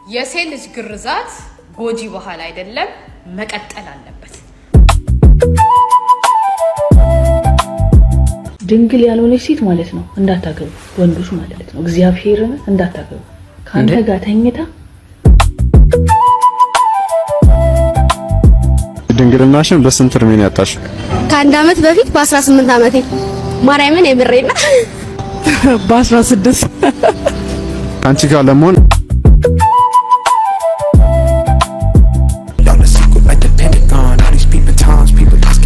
የሴት ልጅ ግርዛት ጎጂ ባህል አይደለም መቀጠል አለበት ድንግል ያልሆነች ሴት ማለት ነው እንዳታገቡ ወንዶች ማለት ነው እግዚአብሔርን እንዳታገቡ ካንተ ጋር ተኝታ ድንግልናሽን በስንት እድሜ ያጣሽ ከአንድ አመት በፊት በ18 አመቴ ማርያምን የምሬና በ16 አንቺ ጋር ለመሆን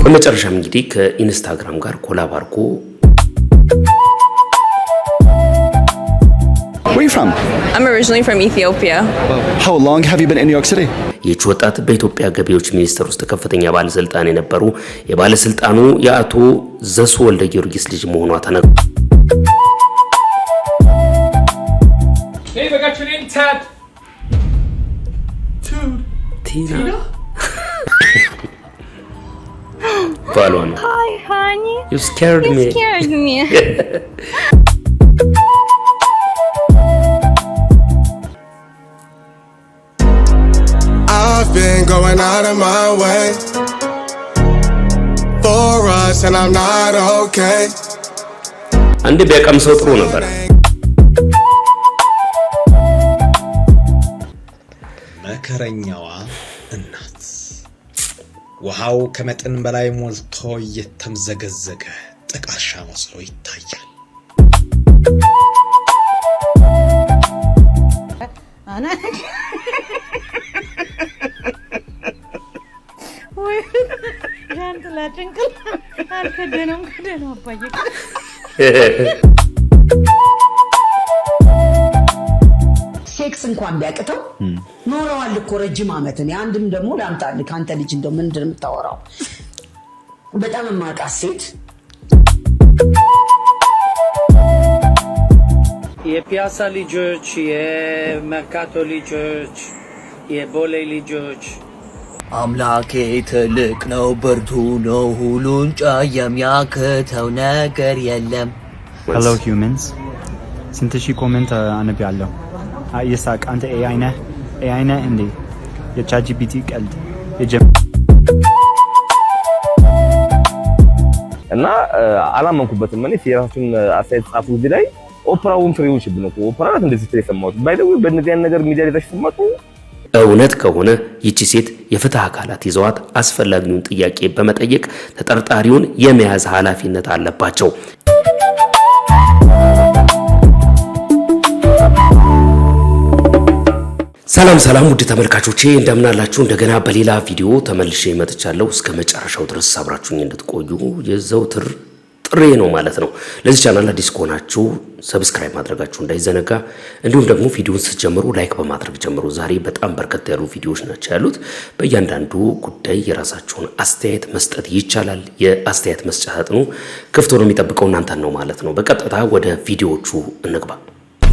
በመጨረሻም እንግዲህ ከኢንስታግራም ጋር ኮላብ አድርጎ Where are you from? I'm originally from Ethiopia. How long have you been in New York City? ይህች ወጣት በኢትዮጵያ ገቢዎች ሚኒስቴር ውስጥ ከፍተኛ ባለስልጣን የነበሩ የባለስልጣኑ የአቶ ዘሱ ወልደ ጊዮርጊስ ልጅ መሆኗ ተነግሯል። Hey, I got your name tag. Dude. Tina. Balon. Hi, honey. You scared me. You scared me. I've been going out of my way for us and I'm not okay. አንድ ቢያቀምሰው ጥሩ ነበር። መከረኛዋ እናት ውሃው ከመጠን በላይ ሞልቶ እየተምዘገዘገ ጥቃሻ መስሎ ይታያል። ሴክስ እንኳን ቢያቅተው ኖረዋል እኮ ረጅም አመት ነው። አንድም ደግሞ ላምጣልህ ካንተ ልጅ እንደው ምንድን የምታወራው በጣም ማቃስ ሴት የፒያሳ ልጆች የመርካቶ ልጆች የቦሌ ልጆች አምላኬ ትልቅ ነው ብርቱ ነው ሁሉን ቻይ የሚያቅተው ነገር የለም። Hello humans ስንት ሺህ ኮሜንት አንብያለሁ። ይሳቅ አንተ AI ነህ እንዴ? የቻትጂፒቲ ቀልድ እና አላመንኩበትም። እኔ የራሱን አስተያየት ጻፉ እዚህ ላይ ኦፕራውን ፍሬዎች ብለው ኦፕራራት እንደዚህ ተሰማው ባይደው በእነዚህ አይነት ነገር ሚዲያ ላይ ተሰማቱ። እውነት ከሆነ ይቺ ሴት የፍትህ አካላት ይዘዋት አስፈላጊውን ጥያቄ በመጠየቅ ተጠርጣሪውን የመያዝ ኃላፊነት አለባቸው። ሰላም ውድ ተመልካቾቼ እንደምን አላችሁ? እንደገና በሌላ ቪዲዮ ተመልሼ መጥቻለሁ። እስከ መጨረሻው ድረስ አብራችሁኝ እንድትቆዩ የዘውትር ጥሬ ነው ማለት ነው። ለዚህ ቻናል አዲስ ከሆናችሁ ሰብስክራይብ ማድረጋችሁ እንዳይዘነጋ፣ እንዲሁም ደግሞ ቪዲዮውን ስትጀምሩ ላይክ በማድረግ ጀምሩ። ዛሬ በጣም በርከት ያሉ ቪዲዮዎች ናቸው ያሉት። በእያንዳንዱ ጉዳይ የራሳችሁን አስተያየት መስጠት ይቻላል። የአስተያየት መስጫ ሳጥኑ ክፍት ሆኖ የሚጠብቀው እናንተን ነው ማለት ነው። በቀጥታ ወደ ቪዲዮዎቹ እንግባ።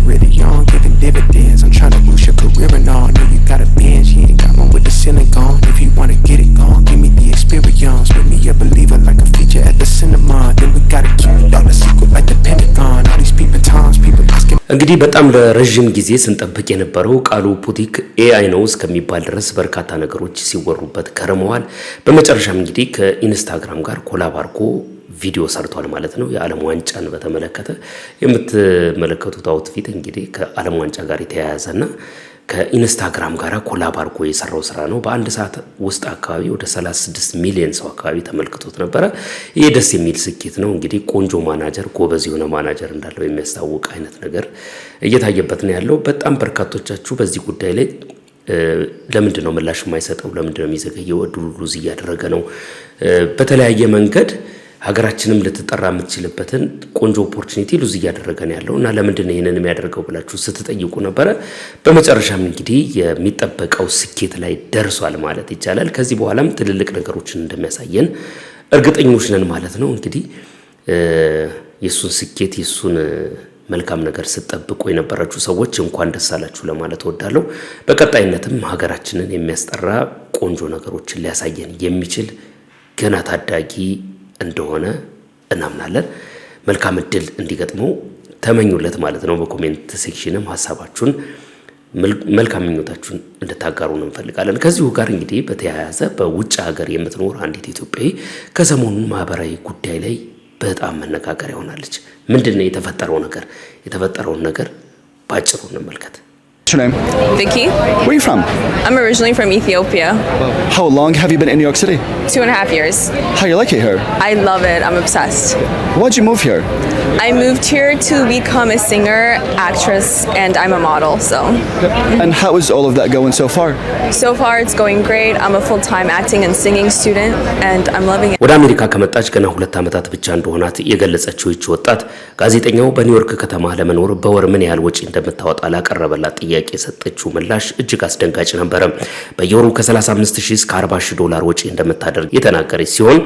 Really young, giving dividends. I'm trying to boost your career and all. Know you got a bench, you ain't got one with the ceiling gone. If you wanna get it gone, give me the experience. Make me a believer like a feature at the cinema. Then we gotta keep it all a secret like the Pentagon. All these people times, people asking. እንግዲህ በጣም ለረጅም ጊዜ ስንጠብቅ የነበረው ቃሉ ፑቲክ AI ነው እስከሚባል ድረስ በርካታ ነገሮች ሲወሩበት ከርመዋል። በመጨረሻም እንግዲህ ከኢንስታግራም ጋር ኮላብ አድርጎ ቪዲዮ ሰርቷል ማለት ነው። የዓለም ዋንጫን በተመለከተ የምትመለከቱት አውትፊት እንግዲህ ከዓለም ዋንጫ ጋር የተያያዘና ከኢንስታግራም ጋር ኮላብ አድርጎ የሰራው ስራ ነው። በአንድ ሰዓት ውስጥ አካባቢ ወደ 36 ሚሊዮን ሰው አካባቢ ተመልክቶት ነበረ። ይሄ ደስ የሚል ስኬት ነው። እንግዲህ ቆንጆ ማናጀር፣ ጎበዝ የሆነ ማናጀር እንዳለው የሚያስታውቅ አይነት ነገር እየታየበት ነው ያለው። በጣም በርካቶቻችሁ በዚህ ጉዳይ ላይ ለምንድን ነው ምላሽ የማይሰጠው? ለምንድን ነው የሚዘገየው? ሉዝ እያደረገ ነው። በተለያየ መንገድ ሀገራችንም ልትጠራ የምትችልበትን ቆንጆ ኦፖርቹኒቲ ሉዝ እያደረገ ነው ያለው እና ለምንድን ነው ይሄንን የሚያደርገው ብላችሁ ስትጠይቁ ነበረ። በመጨረሻም እንግዲህ የሚጠበቀው ስኬት ላይ ደርሷል ማለት ይቻላል። ከዚህ በኋላም ትልልቅ ነገሮችን እንደሚያሳየን እርግጠኞች ነን ማለት ነው። እንግዲህ የሱን ስኬት የሱን መልካም ነገር ስትጠብቁ የነበራችሁ ሰዎች እንኳን ደስ አላችሁ ለማለት እወዳለሁ። በቀጣይነትም ሀገራችንን የሚያስጠራ ቆንጆ ነገሮችን ሊያሳየን የሚችል ገና ታዳጊ እንደሆነ እናምናለን። መልካም እድል እንዲገጥመው ተመኙለት ማለት ነው። በኮሜንት ሴክሽንም ሐሳባችሁን መልካም ምኞታችሁን እንድታጋሩ ነው እንፈልጋለን። ከዚሁ ጋር እንግዲህ በተያያዘ በውጭ ሀገር የምትኖር አንዲት ኢትዮጵያዊ ከሰሞኑ ማህበራዊ ጉዳይ ላይ በጣም መነጋገሪያ ሆናለች። ምንድነው የተፈጠረው ነገር? የተፈጠረውን ነገር ባጭሩ እንመልከት። What's your name? Vicky. Where are you from? I'm originally from Ethiopia. How long have you been in New York City? 2.5 years. How you like it here? I love it. I'm obsessed. Why'd you move here? I moved here to become a singer, actress, and I'm a model, so. And how is all of that going so far? So far it's going great. I'm a full-time acting and singing student and I'm loving it. ወደ አሜሪካ ከመጣች ገና 2 ዓመታት ብቻ እንደሆናት የገለጸችው ይህች ወጣት ጋዜጠኛው በኒውዮርክ ከተማ ለመኖር በወር ምን ያህል ወጪ እንደምታወጣ ላቀረበላት ጥያቄ የሰጠችው ምላሽ እጅግ አስደንጋጭ ነበር። በየወሩ ከ35000 እስከ 40000 ዶላር ወጪ እንደምታደርግ የተናገረች ሲሆን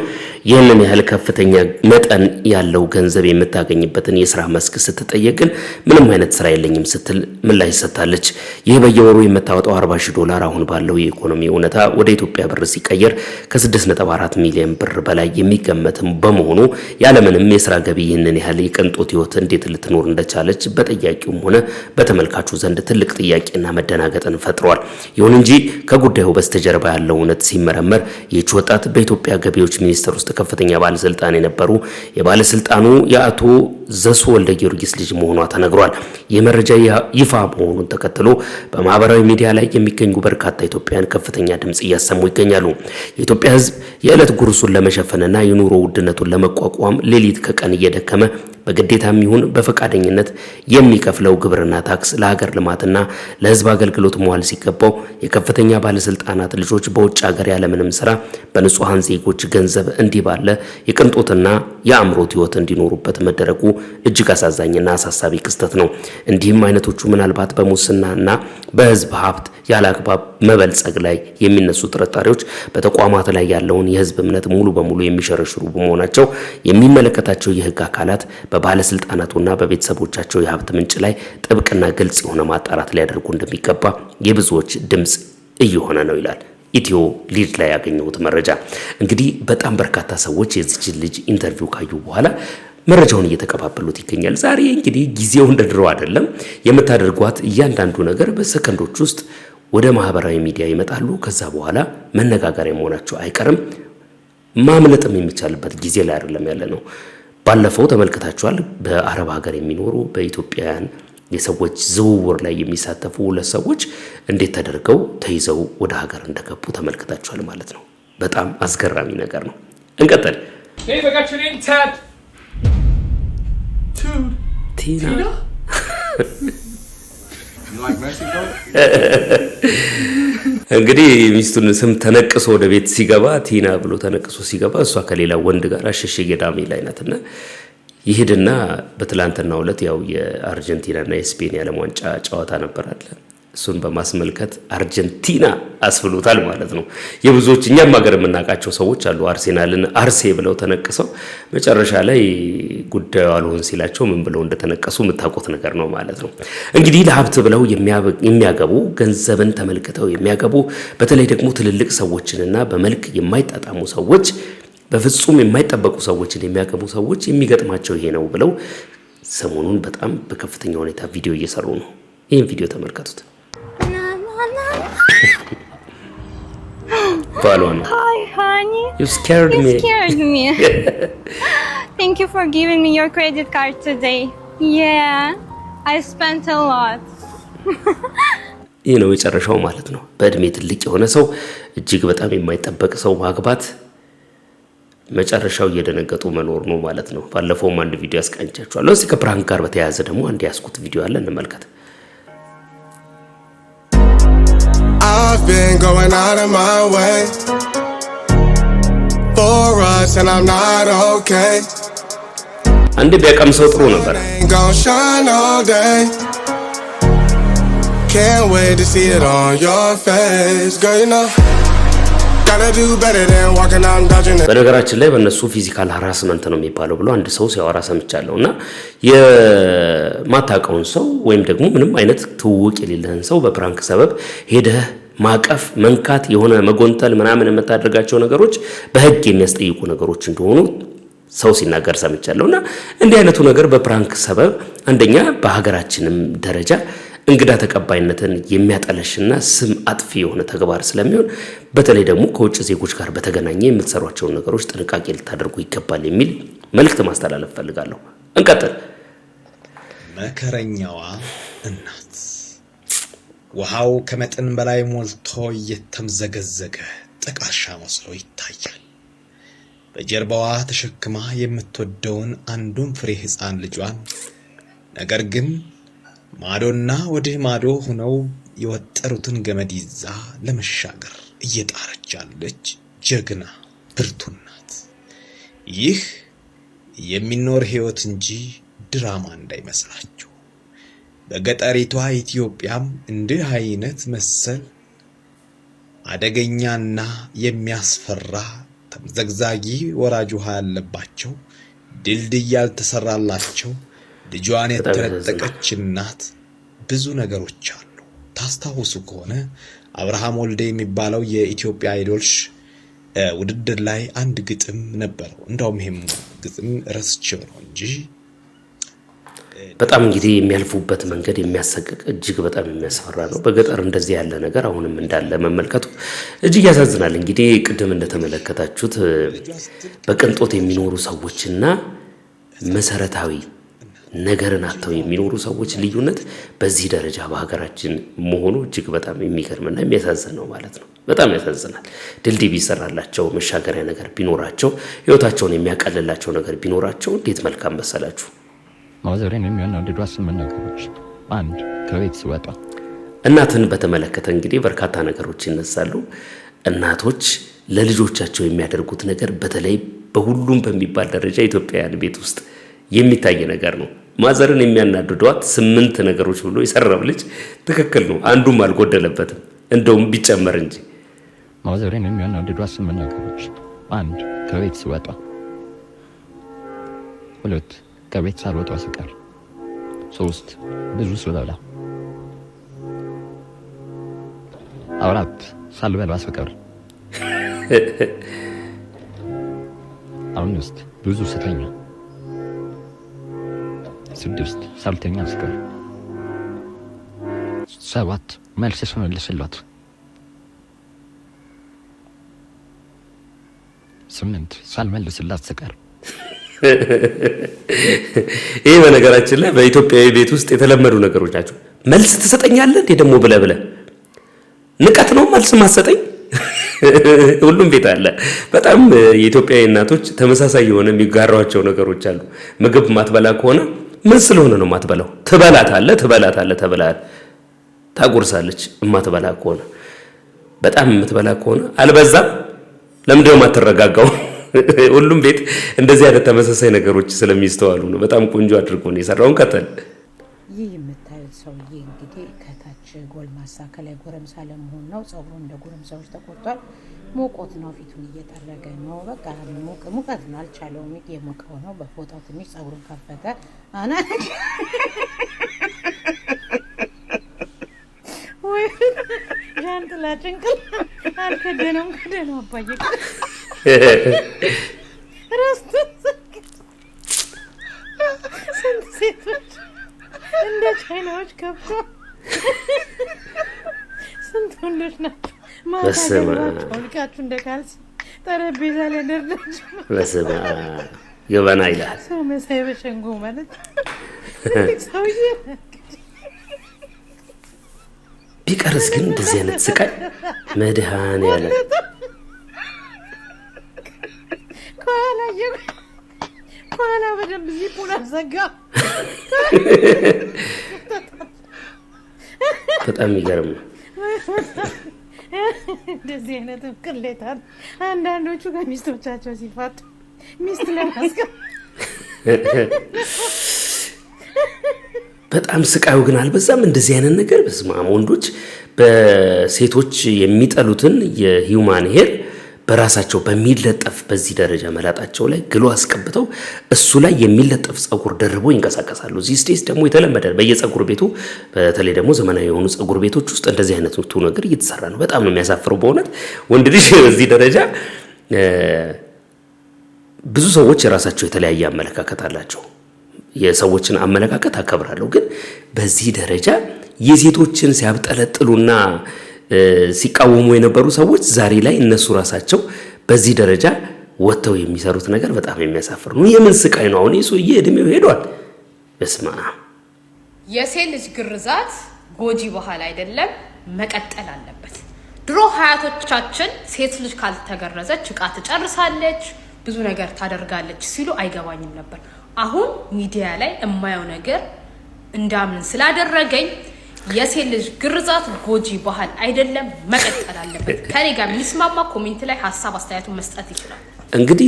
ይህንን ያህል ከፍተኛ መጠን ያለው ገንዘብ የምታገኝበትን የሥራ መስክ ስትጠየቅ ግን ምንም አይነት ስራ የለኝም ስትል ምላሽ ሰጥታለች። ይህ በየወሩ የምታወጣው 40000 ዶላር አሁን ባለው የኢኮኖሚ ሁኔታ ወደ ኢትዮጵያ ብር ሲቀየር ከ6.4 ሚሊዮን ብር በላይ የሚገመት በመሆኑ ያለምንም የሥራ ገቢ ይህንን ያህል የቅንጦት ህይወት እንዴት ልትኖር እንደቻለች በጠያቂውም ሆነ በተመልካቹ ዘንድ ትልቅ ጥያቄና መደናገጥን ፈጥሯል። ይሁን እንጂ ከጉዳዩ በስተጀርባ ያለው እውነት ሲመረመር ይህች ወጣት በኢትዮጵያ ገቢዎች ሚኒስቴር ውስጥ ከፍተኛ ባለስልጣን የነበሩ የባለስልጣኑ የአቶ ዘሱ ወልደ ጊዮርጊስ ልጅ መሆኗ ተነግሯል። የመረጃ ይፋ መሆኑን ተከትሎ በማህበራዊ ሚዲያ ላይ የሚገኙ በርካታ ኢትዮጵያውያን ከፍተኛ ድምጽ እያሰሙ ይገኛሉ። የኢትዮጵያ ህዝብ የዕለት ጉርሱን ለመሸፈንና የኑሮ ውድነቱን ለመቋቋም ሌሊት ከቀን እየደከመ በግዴታም ይሁን በፈቃደኝነት የሚከፍለው ግብርና ታክስ ለሀገር ልማትና ለህዝብ አገልግሎት መዋል ሲገባው የከፍተኛ ባለስልጣናት ልጆች በውጭ ሀገር ያለምንም ስራ በንጹሃን ዜጎች ገንዘብ እንዲባለ የቅንጦትና የአምሮት ህይወት እንዲኖሩበት መደረጉ እጅግ አሳዛኝና አሳሳቢ ክስተት ነው። እንዲህም አይነቶቹ ምናልባት በሙስናና በህዝብ ሀብት ያላግባብ መበልጸግ ላይ የሚነሱ ጥርጣሬዎች በተቋማት ላይ ያለውን የህዝብ እምነት ሙሉ በሙሉ የሚሸረሽሩ በመሆናቸው የሚመለከታቸው የህግ አካላት በባለስልጣናቱና በቤተሰቦቻቸው የሀብት ምንጭ ላይ ጥብቅና ግልጽ የሆነ ማጣራት ሊያደርጉ እንደሚገባ የብዙዎች ድምጽ እየሆነ ነው ይላል ኢትዮ ሊድ ላይ ያገኘሁት መረጃ። እንግዲህ በጣም በርካታ ሰዎች የዚች ልጅ ኢንተርቪው ካዩ በኋላ መረጃውን እየተቀባበሉት ይገኛል። ዛሬ እንግዲህ ጊዜው እንደድሮ አይደለም። የምታደርጓት እያንዳንዱ ነገር በሰከንዶች ውስጥ ወደ ማህበራዊ ሚዲያ ይመጣሉ። ከዛ በኋላ መነጋገሪያ መሆናቸው አይቀርም። ማምለጥም የሚቻልበት ጊዜ ላይ አይደለም ያለ ነው። ባለፈው ተመልክታችኋል። በአረብ ሀገር የሚኖሩ በኢትዮጵያውያን የሰዎች ዝውውር ላይ የሚሳተፉ ሁለት ሰዎች እንዴት ተደርገው ተይዘው ወደ ሀገር እንደገቡ ተመልክታችኋል ማለት ነው። በጣም አስገራሚ ነገር ነው። እንቀጥል። Hey, I got your name tag. ቲና እንግዲህ ሚስቱን ስም ተነቅሶ ወደ ቤት ሲገባ ቲና ብሎ ተነቅሶ ሲገባ እሷ ከሌላ ወንድ ጋር አሸሸ ገዳሚ ላይ ናትና ይሄድና በትላንትናው ዕለት ያው የአርጀንቲናና የስፔን የዓለም ዋንጫ ጨዋታ ነበር አለ። እሱን በማስመልከት አርጀንቲና አስብሎታል ማለት ነው። የብዙዎች እኛም ሀገር የምናውቃቸው ሰዎች አሉ አርሴናልን አርሴ ብለው ተነቅሰው መጨረሻ ላይ ጉዳዩ አልሆን ሲላቸው ምን ብለው እንደተነቀሱ የምታውቁት ነገር ነው ማለት ነው። እንግዲህ ለሀብት ብለው የሚያገቡ ገንዘብን ተመልክተው የሚያገቡ በተለይ ደግሞ ትልልቅ ሰዎችንና በመልክ የማይጣጣሙ ሰዎች በፍጹም የማይጠበቁ ሰዎችን የሚያገቡ ሰዎች የሚገጥማቸው ይሄ ነው ብለው ሰሞኑን በጣም በከፍተኛ ሁኔታ ቪዲዮ እየሰሩ ነው። ይሄን ቪዲዮ ተመልከቱት። Hi, honey. You scared me. Thank you for giving me your credit card today. Yeah, I spent a lot. ይህ ነው የጨረሻው ማለት ነው። በእድሜ ትልቅ የሆነ ሰው እጅግ በጣም የማይጠበቅ ሰው ማግባት መጨረሻው እየደነገጡ መኖር ነው ማለት ነው። ባለፈውም አንድ ቪዲዮ አስቃኝቻችኋለሁ። እስኪ ከፕራንክ ጋር በተያያዘ ደግሞ አንድ ያስኩት ቪዲዮ አለ እንመልከት። I've been going out of my way for us and I'm not okay. አንድ ቢያቀምሰው ጥሩ ነበር። Ain't gonna shine all day. Can't wait to see it on your face, girl, you know. Gotta do better than walking out and dodging it. በነገራችን ላይ በእነሱ ፊዚካል ሃራስመንት ነው የሚባለው ብሎ አንድ ሰው ሲያወራ ሰምቻለሁና የማታውቀውን ሰው ወይም ደግሞ ምንም አይነት ትውውቅ የሌለህን ሰው በፕራንክ ሰበብ ሄደህ ማቀፍ መንካት የሆነ መጎንተል ምናምን የምታደርጋቸው ነገሮች በህግ የሚያስጠይቁ ነገሮች እንደሆኑ ሰው ሲናገር ሰምቻለሁና እንዲህ አይነቱ ነገር በፕራንክ ሰበብ አንደኛ በሀገራችንም ደረጃ እንግዳ ተቀባይነትን የሚያጠለሽና ስም አጥፊ የሆነ ተግባር ስለሚሆን በተለይ ደግሞ ከውጭ ዜጎች ጋር በተገናኘ የምትሰሯቸውን ነገሮች ጥንቃቄ ልታደርጉ ይገባል የሚል መልእክት ማስተላለፍ ፈልጋለሁ። እንቀጥል። መከረኛዋ እናት ውሃው ከመጠን በላይ ሞልቶ እየተምዘገዘገ ጥቀርሻ መስሎ ይታያል። በጀርባዋ ተሸክማ የምትወደውን አንዱን ፍሬ ሕፃን ልጇን ነገር ግን ማዶና ወዲህ ማዶ ሆነው የወጠሩትን ገመድ ይዛ ለመሻገር እየጣረች ያለች ጀግና ብርቱ ናት። ይህ የሚኖር ሕይወት እንጂ ድራማ እንዳይመስላችሁ። በገጠሪቷ ኢትዮጵያም እንዲህ አይነት መሰል አደገኛና የሚያስፈራ ተምዘግዛጊ ወራጅ ውሃ ያለባቸው ድልድይ ያልተሰራላቸው ልጇን የተረጠቀች እናት ብዙ ነገሮች አሉ። ታስታውሱ ከሆነ አብርሃም ወልዴ የሚባለው የኢትዮጵያ አይዶልሽ ውድድር ላይ አንድ ግጥም ነበረው። እንደውም ይሄም ግጥም ረስቼው ነው እንጂ በጣም እንግዲህ የሚያልፉበት መንገድ የሚያሰቅቅ እጅግ በጣም የሚያስፈራ ነው። በገጠር እንደዚህ ያለ ነገር አሁንም እንዳለ መመልከቱ እጅግ ያሳዝናል። እንግዲህ ቅድም እንደተመለከታችሁት በቅንጦት የሚኖሩ ሰዎችና መሰረታዊ ነገርን አጥተው የሚኖሩ ሰዎች ልዩነት በዚህ ደረጃ በሀገራችን መሆኑ እጅግ በጣም የሚገርምና የሚያሳዝን ነው ማለት ነው። በጣም ያሳዝናል። ድልድይ ቢሰራላቸው መሻገሪያ ነገር ቢኖራቸው ህይወታቸውን የሚያቀልላቸው ነገር ቢኖራቸው እንዴት መልካም መሰላችሁ። ማዘሬን የሚያናድዷት 8 ነገሮች። 1 ከቤት ስወጣ። እናትን በተመለከተ እንግዲህ በርካታ ነገሮች ይነሳሉ። እናቶች ለልጆቻቸው የሚያደርጉት ነገር በተለይ በሁሉም በሚባል ደረጃ ኢትዮጵያውያን ቤት ውስጥ የሚታይ ነገር ነው። ማዘርን የሚያናድዷት 8 ነገሮች ብሎ የሰራው ልጅ ትክክል ነው። አንዱም አልጎደለበትም፣ እንደውም ቢጨመር እንጂ። ማዘሬን የሚያናድዷት 8 ነገሮች። 1 ከቤት ስወጣ። 2 ከቤት ሳልወጣ ስቀር። 3 ብዙ ስበላ። 4 ሳልበላ ስቀር። 5 ብዙ ስተኛ። 6 ሳልተኛ ስቀር። 7 መልስ ስመልስላት። 8 ሳልመልስላት ስቀር። ይሄ በነገራችን ላይ በኢትዮጵያዊ ቤት ውስጥ የተለመዱ ነገሮች ናቸው። መልስ ትሰጠኛለህ እንዴ ደግሞ ብለህ ንቀት ነው መልስ ማሰጠኝ። ሁሉም ቤት አለ። በጣም የኢትዮጵያዊ እናቶች ተመሳሳይ የሆነ የሚጋራቸው ነገሮች አሉ። ምግብ ማትበላ ከሆነ ምን ስለሆነ ነው ማትበላው? ትበላታለህ ታጎርሳለች። ማትበላ ከሆነ በጣም የምትበላ ከሆነ አልበዛም ለምንድነው ማትረጋጋው? ሁሉም ቤት እንደዚህ አይነት ተመሳሳይ ነገሮች ስለሚስተዋሉ ነው። በጣም ቆንጆ አድርጎ ነው የሰራውን። ቀጠል። ይህ የምታዩት ሰውዬ እንግዲህ ከታች ጎልማሳ ከላይ ጎረምሳ ለመሆን ነው። ጸጉሩ እንደ ጎረምሳዎች ተቆርጧል። ሞቆት ነው፣ ፊቱን እየጠረገ ነው። በቃ ሙቀት ነው፣ አልቻለውም። የሞቀው ነው። በፎጣው ትንሽ ጸጉሩን ከፈተ። አና ወይ ጃንጥላ ጭንቅል አልከደነም። ከደነው አባዬ ረስቶ ስንት ሴቶች እንደ ቻይናዎች ከብቶ ስንት ወንዶች ናቸው ማታገባቸው ልቃችሁ እንደ ካልሲ ጠረጴዛ ላይ ደርዳችሁ በስመ አብ ገበና ይላል ሰው መሳይ በሸንጎ ማለት ሰውዬ ቢቀርስ ግን እንደዚህ አይነት ስቃይ መድኃኔዓለም ከኋላ በደንብ ዚፑን አዘጋ። በጣም ይገርም ነው። እንደዚህ አይነት ቅሌታ አንዳንዶቹ ከሚስቶቻቸው ሲፋቱ ሚስት ለማስቀር በጣም ስቃዩ ግን አልበዛም? እንደዚህ አይነት ነገር በስመ አብ። ወንዶች በሴቶች የሚጠሉትን የሂውማን ሄር በራሳቸው በሚለጠፍ በዚህ ደረጃ መላጣቸው ላይ ግሎ አስቀብተው እሱ ላይ የሚለጠፍ ጸጉር ደርበው ይንቀሳቀሳሉ። እዚህ ስቴስ ደግሞ የተለመደ በየጸጉር ቤቱ በተለይ ደግሞ ዘመናዊ የሆኑ ጸጉር ቤቶች ውስጥ እንደዚህ አይነት ነገር እየተሰራ ነው። በጣም ነው የሚያሳፍረው በእውነት። ወንድ ልጅ በዚህ ደረጃ ብዙ ሰዎች የራሳቸው የተለያየ አመለካከት አላቸው። የሰዎችን አመለካከት አከብራለሁ፣ ግን በዚህ ደረጃ የሴቶችን ሲያብጠለጥሉና ሲቃወሙ የነበሩ ሰዎች ዛሬ ላይ እነሱ ራሳቸው በዚህ ደረጃ ወጥተው የሚሰሩት ነገር በጣም የሚያሳፍር ነው። የምን ስቃይ ነው? አሁን እሱ እድሜው ሄዷል። በስማ የሴት ልጅ ግርዛት ጎጂ ባህል አይደለም፣ መቀጠል አለበት። ድሮ ሀያቶቻችን ሴት ልጅ ካልተገረዘች ዕቃ ትጨርሳለች፣ ብዙ ነገር ታደርጋለች ሲሉ አይገባኝም ነበር። አሁን ሚዲያ ላይ የማየው ነገር እንዳምን ስላደረገኝ የሴት ልጅ ግርዛት ጎጂ ባህል አይደለም፣ መቀጠል አለበት። ከኔ ጋር የሚስማማ ኮሜንት ላይ ሀሳብ አስተያየቱን መስጠት ይችላል። እንግዲህ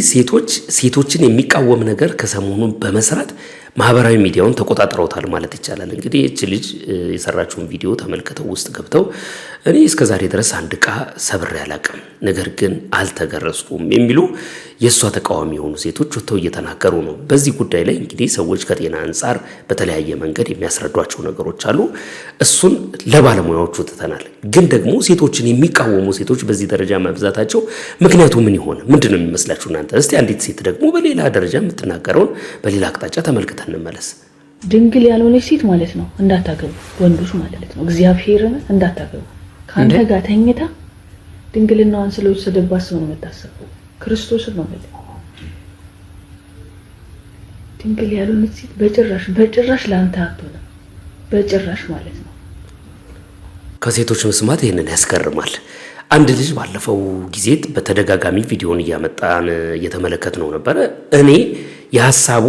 ሴቶችን የሚቃወም ነገር ከሰሞኑ በመስራት ማህበራዊ ሚዲያውን ተቆጣጥረውታል ማለት ይቻላል። እንግዲህ እቺ ልጅ የሰራችውን ቪዲዮ ተመልክተው ውስጥ ገብተው እኔ እስከዛሬ ድረስ አንድ ዕቃ ሰብሬ አላቅም፣ ነገር ግን አልተገረዝኩም የሚሉ የሷ ተቃዋሚ የሆኑ ሴቶች ወጥተው እየተናገሩ ነው። በዚህ ጉዳይ ላይ እንግዲህ ሰዎች ከጤና አንፃር በተለያየ መንገድ የሚያስረዷቸው ነገሮች አሉ። እሱን ለባለሙያዎቹ ትተናል። ግን ደግሞ ሴቶችን የሚቃወሙ ሴቶች በዚህ ደረጃ መብዛታቸው ምክንያቱ ምን ይሆን? ምንድነው የሚመስላችሁ እናንተ? እስቲ አንዲት ሴት ደግሞ በሌላ ደረጃ የምትናገረውን በሌላ አቅጣጫ ተመልክተን እንመለስ። ድንግል ያልሆነች ሴት ማለት ነው እንዳታገቡ፣ ወንዶች ማለት ነው እግዚአብሔርን እንዳታገቡ። ካንተ ጋር ተኝታ ድንግልናዋን ስለወሰደባት ሰው ነው የምታሰበው። ክርስቶስን ነው ማለት ድንግል ያልሆነች ሴት በጭራሽ ላንተ አትሆንም፣ በጭራሽ ማለት ነው። ከሴቶች መስማት ይሄንን ያስገርማል። አንድ ልጅ ባለፈው ጊዜ በተደጋጋሚ ቪዲዮን እያመጣን እየተመለከት ነው ነበር። እኔ የሐሳቡ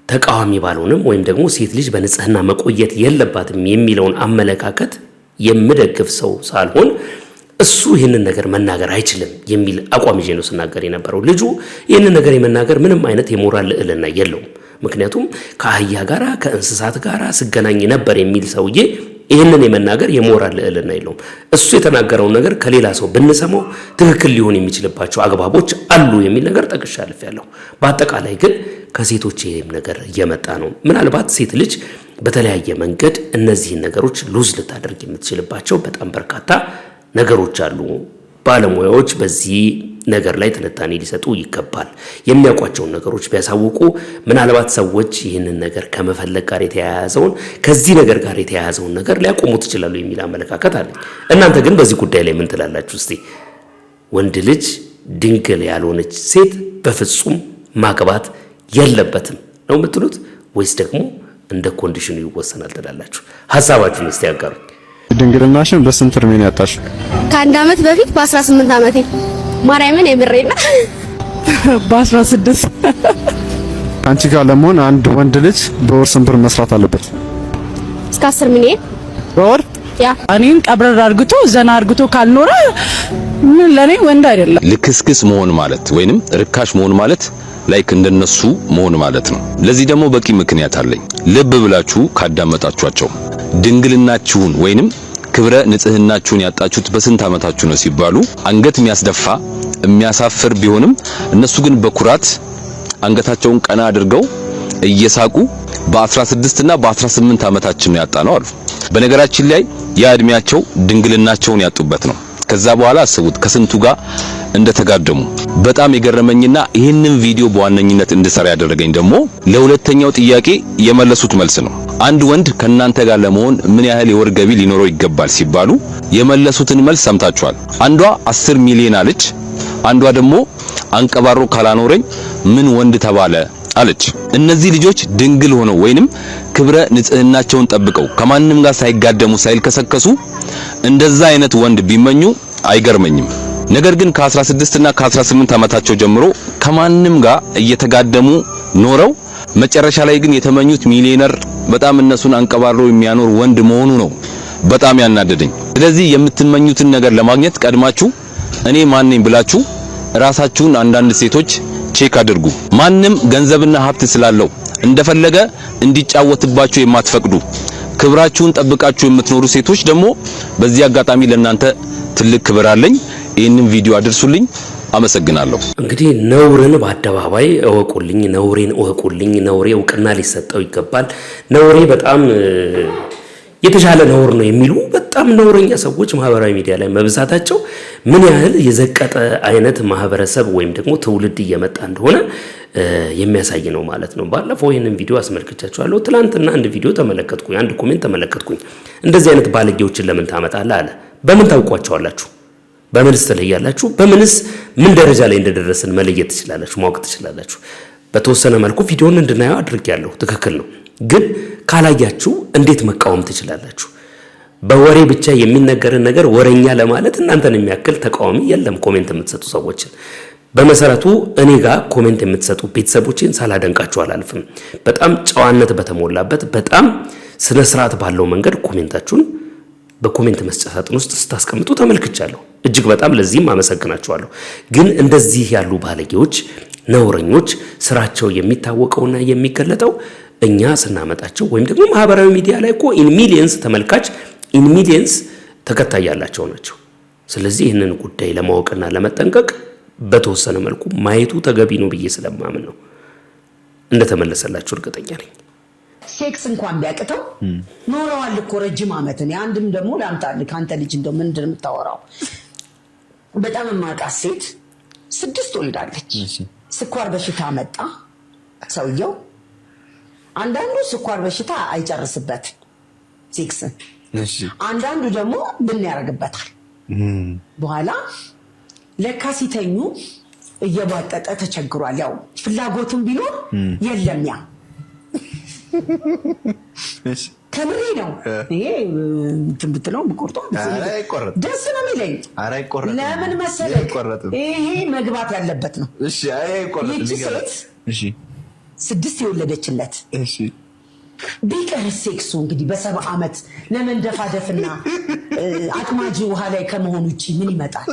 ተቃዋሚ ባልሆንም ወይም ደግሞ ሴት ልጅ በንጽህና መቆየት የለባትም የሚለውን አመለካከት የምደግፍ ሰው ሳልሆን እሱ ይህንን ነገር መናገር አይችልም የሚል አቋም ይዤ ነው ስናገር የነበረው። ልጁ ይህንን ነገር የመናገር ምንም አይነት የሞራል ልዕልና የለውም። ምክንያቱም ከአህያ ጋራ ከእንስሳት ጋራ ስገናኝ ነበር የሚል ሰውዬ ይህንን የመናገር የሞራል ልዕልና የለውም። እሱ የተናገረውን ነገር ከሌላ ሰው ብንሰማው ትክክል ሊሆን የሚችልባቸው አግባቦች አሉ የሚል ነገር ጠቅሼ አልፌያለሁ። በአጠቃላይ ግን ከሴቶች ይሄም ነገር እየመጣ ነው። ምናልባት ሴት ልጅ በተለያየ መንገድ እነዚህን ነገሮች ሉዝ ልታደርግ የምትችልባቸው በጣም በርካታ ነገሮች አሉ። ባለሙያዎች በዚህ ነገር ላይ ትንታኔ ሊሰጡ ይገባል። የሚያውቋቸውን ነገሮች ቢያሳውቁ ምናልባት ሰዎች ይህንን ነገር ከመፈለግ ጋር የተያያዘውን ከዚህ ነገር ጋር የተያያዘውን ነገር ሊያቆሙት ይችላሉ የሚል አመለካከት አለኝ። እናንተ ግን በዚህ ጉዳይ ላይ ምን ትላላችሁ? እስቲ ወንድ ልጅ ድንግል ያልሆነች ሴት በፍጹም ማግባት የለበትም ነው የምትሉት ወይስ ደግሞ እንደ ኮንዲሽኑ ይወሰናል ትላላችሁ? ሐሳባችሁን እስቲ ያጋሩ። ድንግልናሽን በስንት እድሜ ነው ያጣሽው? ከአንድ ዓመት በፊት በ18 ዓመቴ ማርያምን የምሬና በ16 አንቺ ጋር ለመሆን አንድ ወንድ ልጅ በወር ስንት ብር መስራት አለበት? እስከ 10 ሚሊዮን በወር። ያ እኔን ቀብረር አርግቶ ዘና አርግቶ ካልኖረ ምን ለኔ ወንድ አይደለም። ልክስክስ መሆን ማለት ወይንም ርካሽ መሆን ማለት ላይክ እንደነሱ መሆን ማለት ነው። ለዚህ ደግሞ በቂ ምክንያት አለኝ። ልብ ብላችሁ ካዳመጣችኋቸው ድንግልናችሁን ወይንም ክብረ ንጽህናችሁን ያጣችሁት በስንት ዓመታችሁ ነው ሲባሉ አንገት የሚያስደፋ የሚያሳፍር ቢሆንም እነሱ ግን በኩራት አንገታቸውን ቀና አድርገው እየሳቁ በ16 እና በ18 ዓመታችን ነው ያጣነው አሉ። በነገራችን ላይ ያ እድሜያቸው ድንግልናቸውን ያጡበት ነው። ከዛ በኋላ አስቡት ከስንቱ ጋር እንደተጋደሙ። በጣም የገረመኝና ይህንን ቪዲዮ በዋነኝነት እንድሰራ ያደረገኝ ደግሞ ለሁለተኛው ጥያቄ የመለሱት መልስ ነው። አንድ ወንድ ከናንተ ጋር ለመሆን ምን ያህል የወር ገቢ ሊኖረው ይገባል ሲባሉ የመለሱትን መልስ ሰምታችኋል። አንዷ 10 ሚሊዮን አለች፣ አንዷ ደግሞ አንቀባሮ ካላኖረኝ ምን ወንድ ተባለ አለች። እነዚህ ልጆች ድንግል ሆነው ወይንም ክብረ ንጽህናቸውን ጠብቀው ከማንም ጋር ሳይጋደሙ ሳይልከሰከሱ እንደዛ አይነት ወንድ ቢመኙ አይገርመኝም። ነገር ግን ከ16 እና ከ18 ዓመታቸው ጀምሮ ከማንም ጋር እየተጋደሙ ኖረው መጨረሻ ላይ ግን የተመኙት ሚሊዮነር በጣም እነሱን አንቀባሮ የሚያኖር ወንድ መሆኑ ነው በጣም ያናደደኝ። ስለዚህ የምትመኙትን ነገር ለማግኘት ቀድማችሁ እኔ ማን ነኝ ብላችሁ ራሳችሁን አንዳንድ ሴቶች ቼክ አድርጉ። ማንም ገንዘብና ሀብት ስላለው እንደፈለገ እንዲጫወትባችሁ የማትፈቅዱ ክብራችሁን ጠብቃችሁ የምትኖሩ ሴቶች ደግሞ በዚህ አጋጣሚ ለእናንተ ትልቅ ክብር አለኝ። ይህንን ቪዲዮ አድርሱልኝ። አመሰግናለሁ። እንግዲህ ነውርን በአደባባይ እወቁልኝ፣ ነውሬን እወቁልኝ፣ ነውሬ እውቅና ሊሰጠው ይገባል፣ ነውሬ በጣም የተሻለ ነውር ነው የሚሉ በጣም ነውረኛ ሰዎች ማህበራዊ ሚዲያ ላይ መብዛታቸው ምን ያህል የዘቀጠ አይነት ማህበረሰብ ወይም ደግሞ ትውልድ እየመጣ እንደሆነ የሚያሳይ ነው ማለት ነው። ባለፈው ይሄንን ቪዲዮ አስመልክቻችኋለሁ። ትላንትና አንድ ቪዲዮ ተመለከትኩኝ፣ አንድ ኮሜንት ተመለከትኩኝ። እንደዚህ አይነት ባለጌዎችን ለምን ታመጣለህ አለ። በምን ታውቋቸዋላችሁ? በምንስ ትለያላችሁ? በምንስ ምን ደረጃ ላይ እንደደረስን መለየት ትችላላችሁ፣ ማወቅ ትችላላችሁ? በተወሰነ መልኩ ቪዲዮን እንድናየው አድርጌያለሁ፣ ትክክል ነው። ግን ካላያችሁ እንዴት መቃወም ትችላላችሁ? በወሬ ብቻ የሚነገርን ነገር ወሬኛ ለማለት እናንተን የሚያክል ተቃዋሚ የለም። ኮሜንት የምትሰጡ ሰዎችን በመሰረቱ እኔ ጋር ኮሜንት የምትሰጡ ቤተሰቦችን ሳላደንቃችሁ አላልፍም። በጣም ጨዋነት በተሞላበት በጣም ስነ ስርዓት ባለው መንገድ ኮሜንታችሁን በኮሜንት መስጫ ሳጥን ውስጥ ስታስቀምጡ ተመልክቻለሁ። እጅግ በጣም ለዚህም አመሰግናችኋለሁ። ግን እንደዚህ ያሉ ባለጌዎች፣ ነውረኞች ስራቸው የሚታወቀውና የሚገለጠው እኛ ስናመጣቸው ወይም ደግሞ ማህበራዊ ሚዲያ ላይ እኮ ኢን ሚሊየንስ ተመልካች ኢን ሚሊየንስ ተከታይ ያላቸው ናቸው። ስለዚህ ይህንን ጉዳይ ለማወቅና ለመጠንቀቅ በተወሰነ መልኩ ማየቱ ተገቢ ነው ብዬ ስለማምን ነው። እንደተመለሰላችሁ እርግጠኛ ነኝ። ሴክስ እንኳን ቢያቅተው ኖረዋል እኮ ረጅም ዓመት። እኔ አንድም ደግሞ ላምጣልህ ካንተ ልጅ እንደው ምንድን ነው የምታወራው? በጣም የማውቃት ሴት 6 ወልዳለች። ስኳር በሽታ መጣ ሰውየው። አንዳንዱ ስኳር በሽታ አይጨርስበትም ሴክስን፣ አንዳንዱ ደግሞ ብን ያደርግበታል። በኋላ ለካ ሲተኙ እየባጠጠ ተቸግሯል። ያው ፍላጎቱም ቢኖር የለም። ያ ከምሬ ነው። ይሄ እንትን ብትለው ብቆርጦ ደስ ነው የሚለኝ። ለምን መሰለህ? ይሄ መግባት ያለበት ነው። ይቺ ሴት 6 የወለደችለት ቢቀር ሴክሱ እንግዲህ በ70 ዓመት ለመንደፋደፍና አጥማጂ ውሃ ላይ ከመሆኑ ውጪ ምን ይመጣል?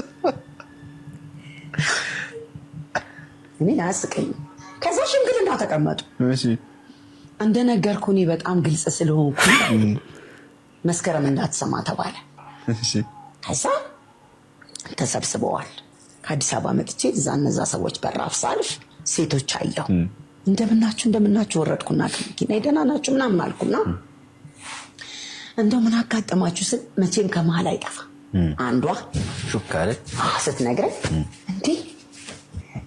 እኔ አያስቀኝ። ከዛ ሽምግልና ተቀመጡ። እንደነገርኩህ እኔ በጣም ግልጽ ስለሆንኩ መስከረም እንዳትሰማ ተባለ። ከዛ ተሰብስበዋል። ከአዲስ አበባ መጥቼ እዛ እነዛ ሰዎች በራፍ ሳልፍ ሴቶች አየሁ። እንደምናችሁ ወረድኩና ከመኪና ደህና ናችሁ ምናምን አልኩና እንደው ምን አጋጠማችሁ ስል መቼም ከመሀል አይጠፋ አንዷ ሹካለ ስትነግረኝ እንዴ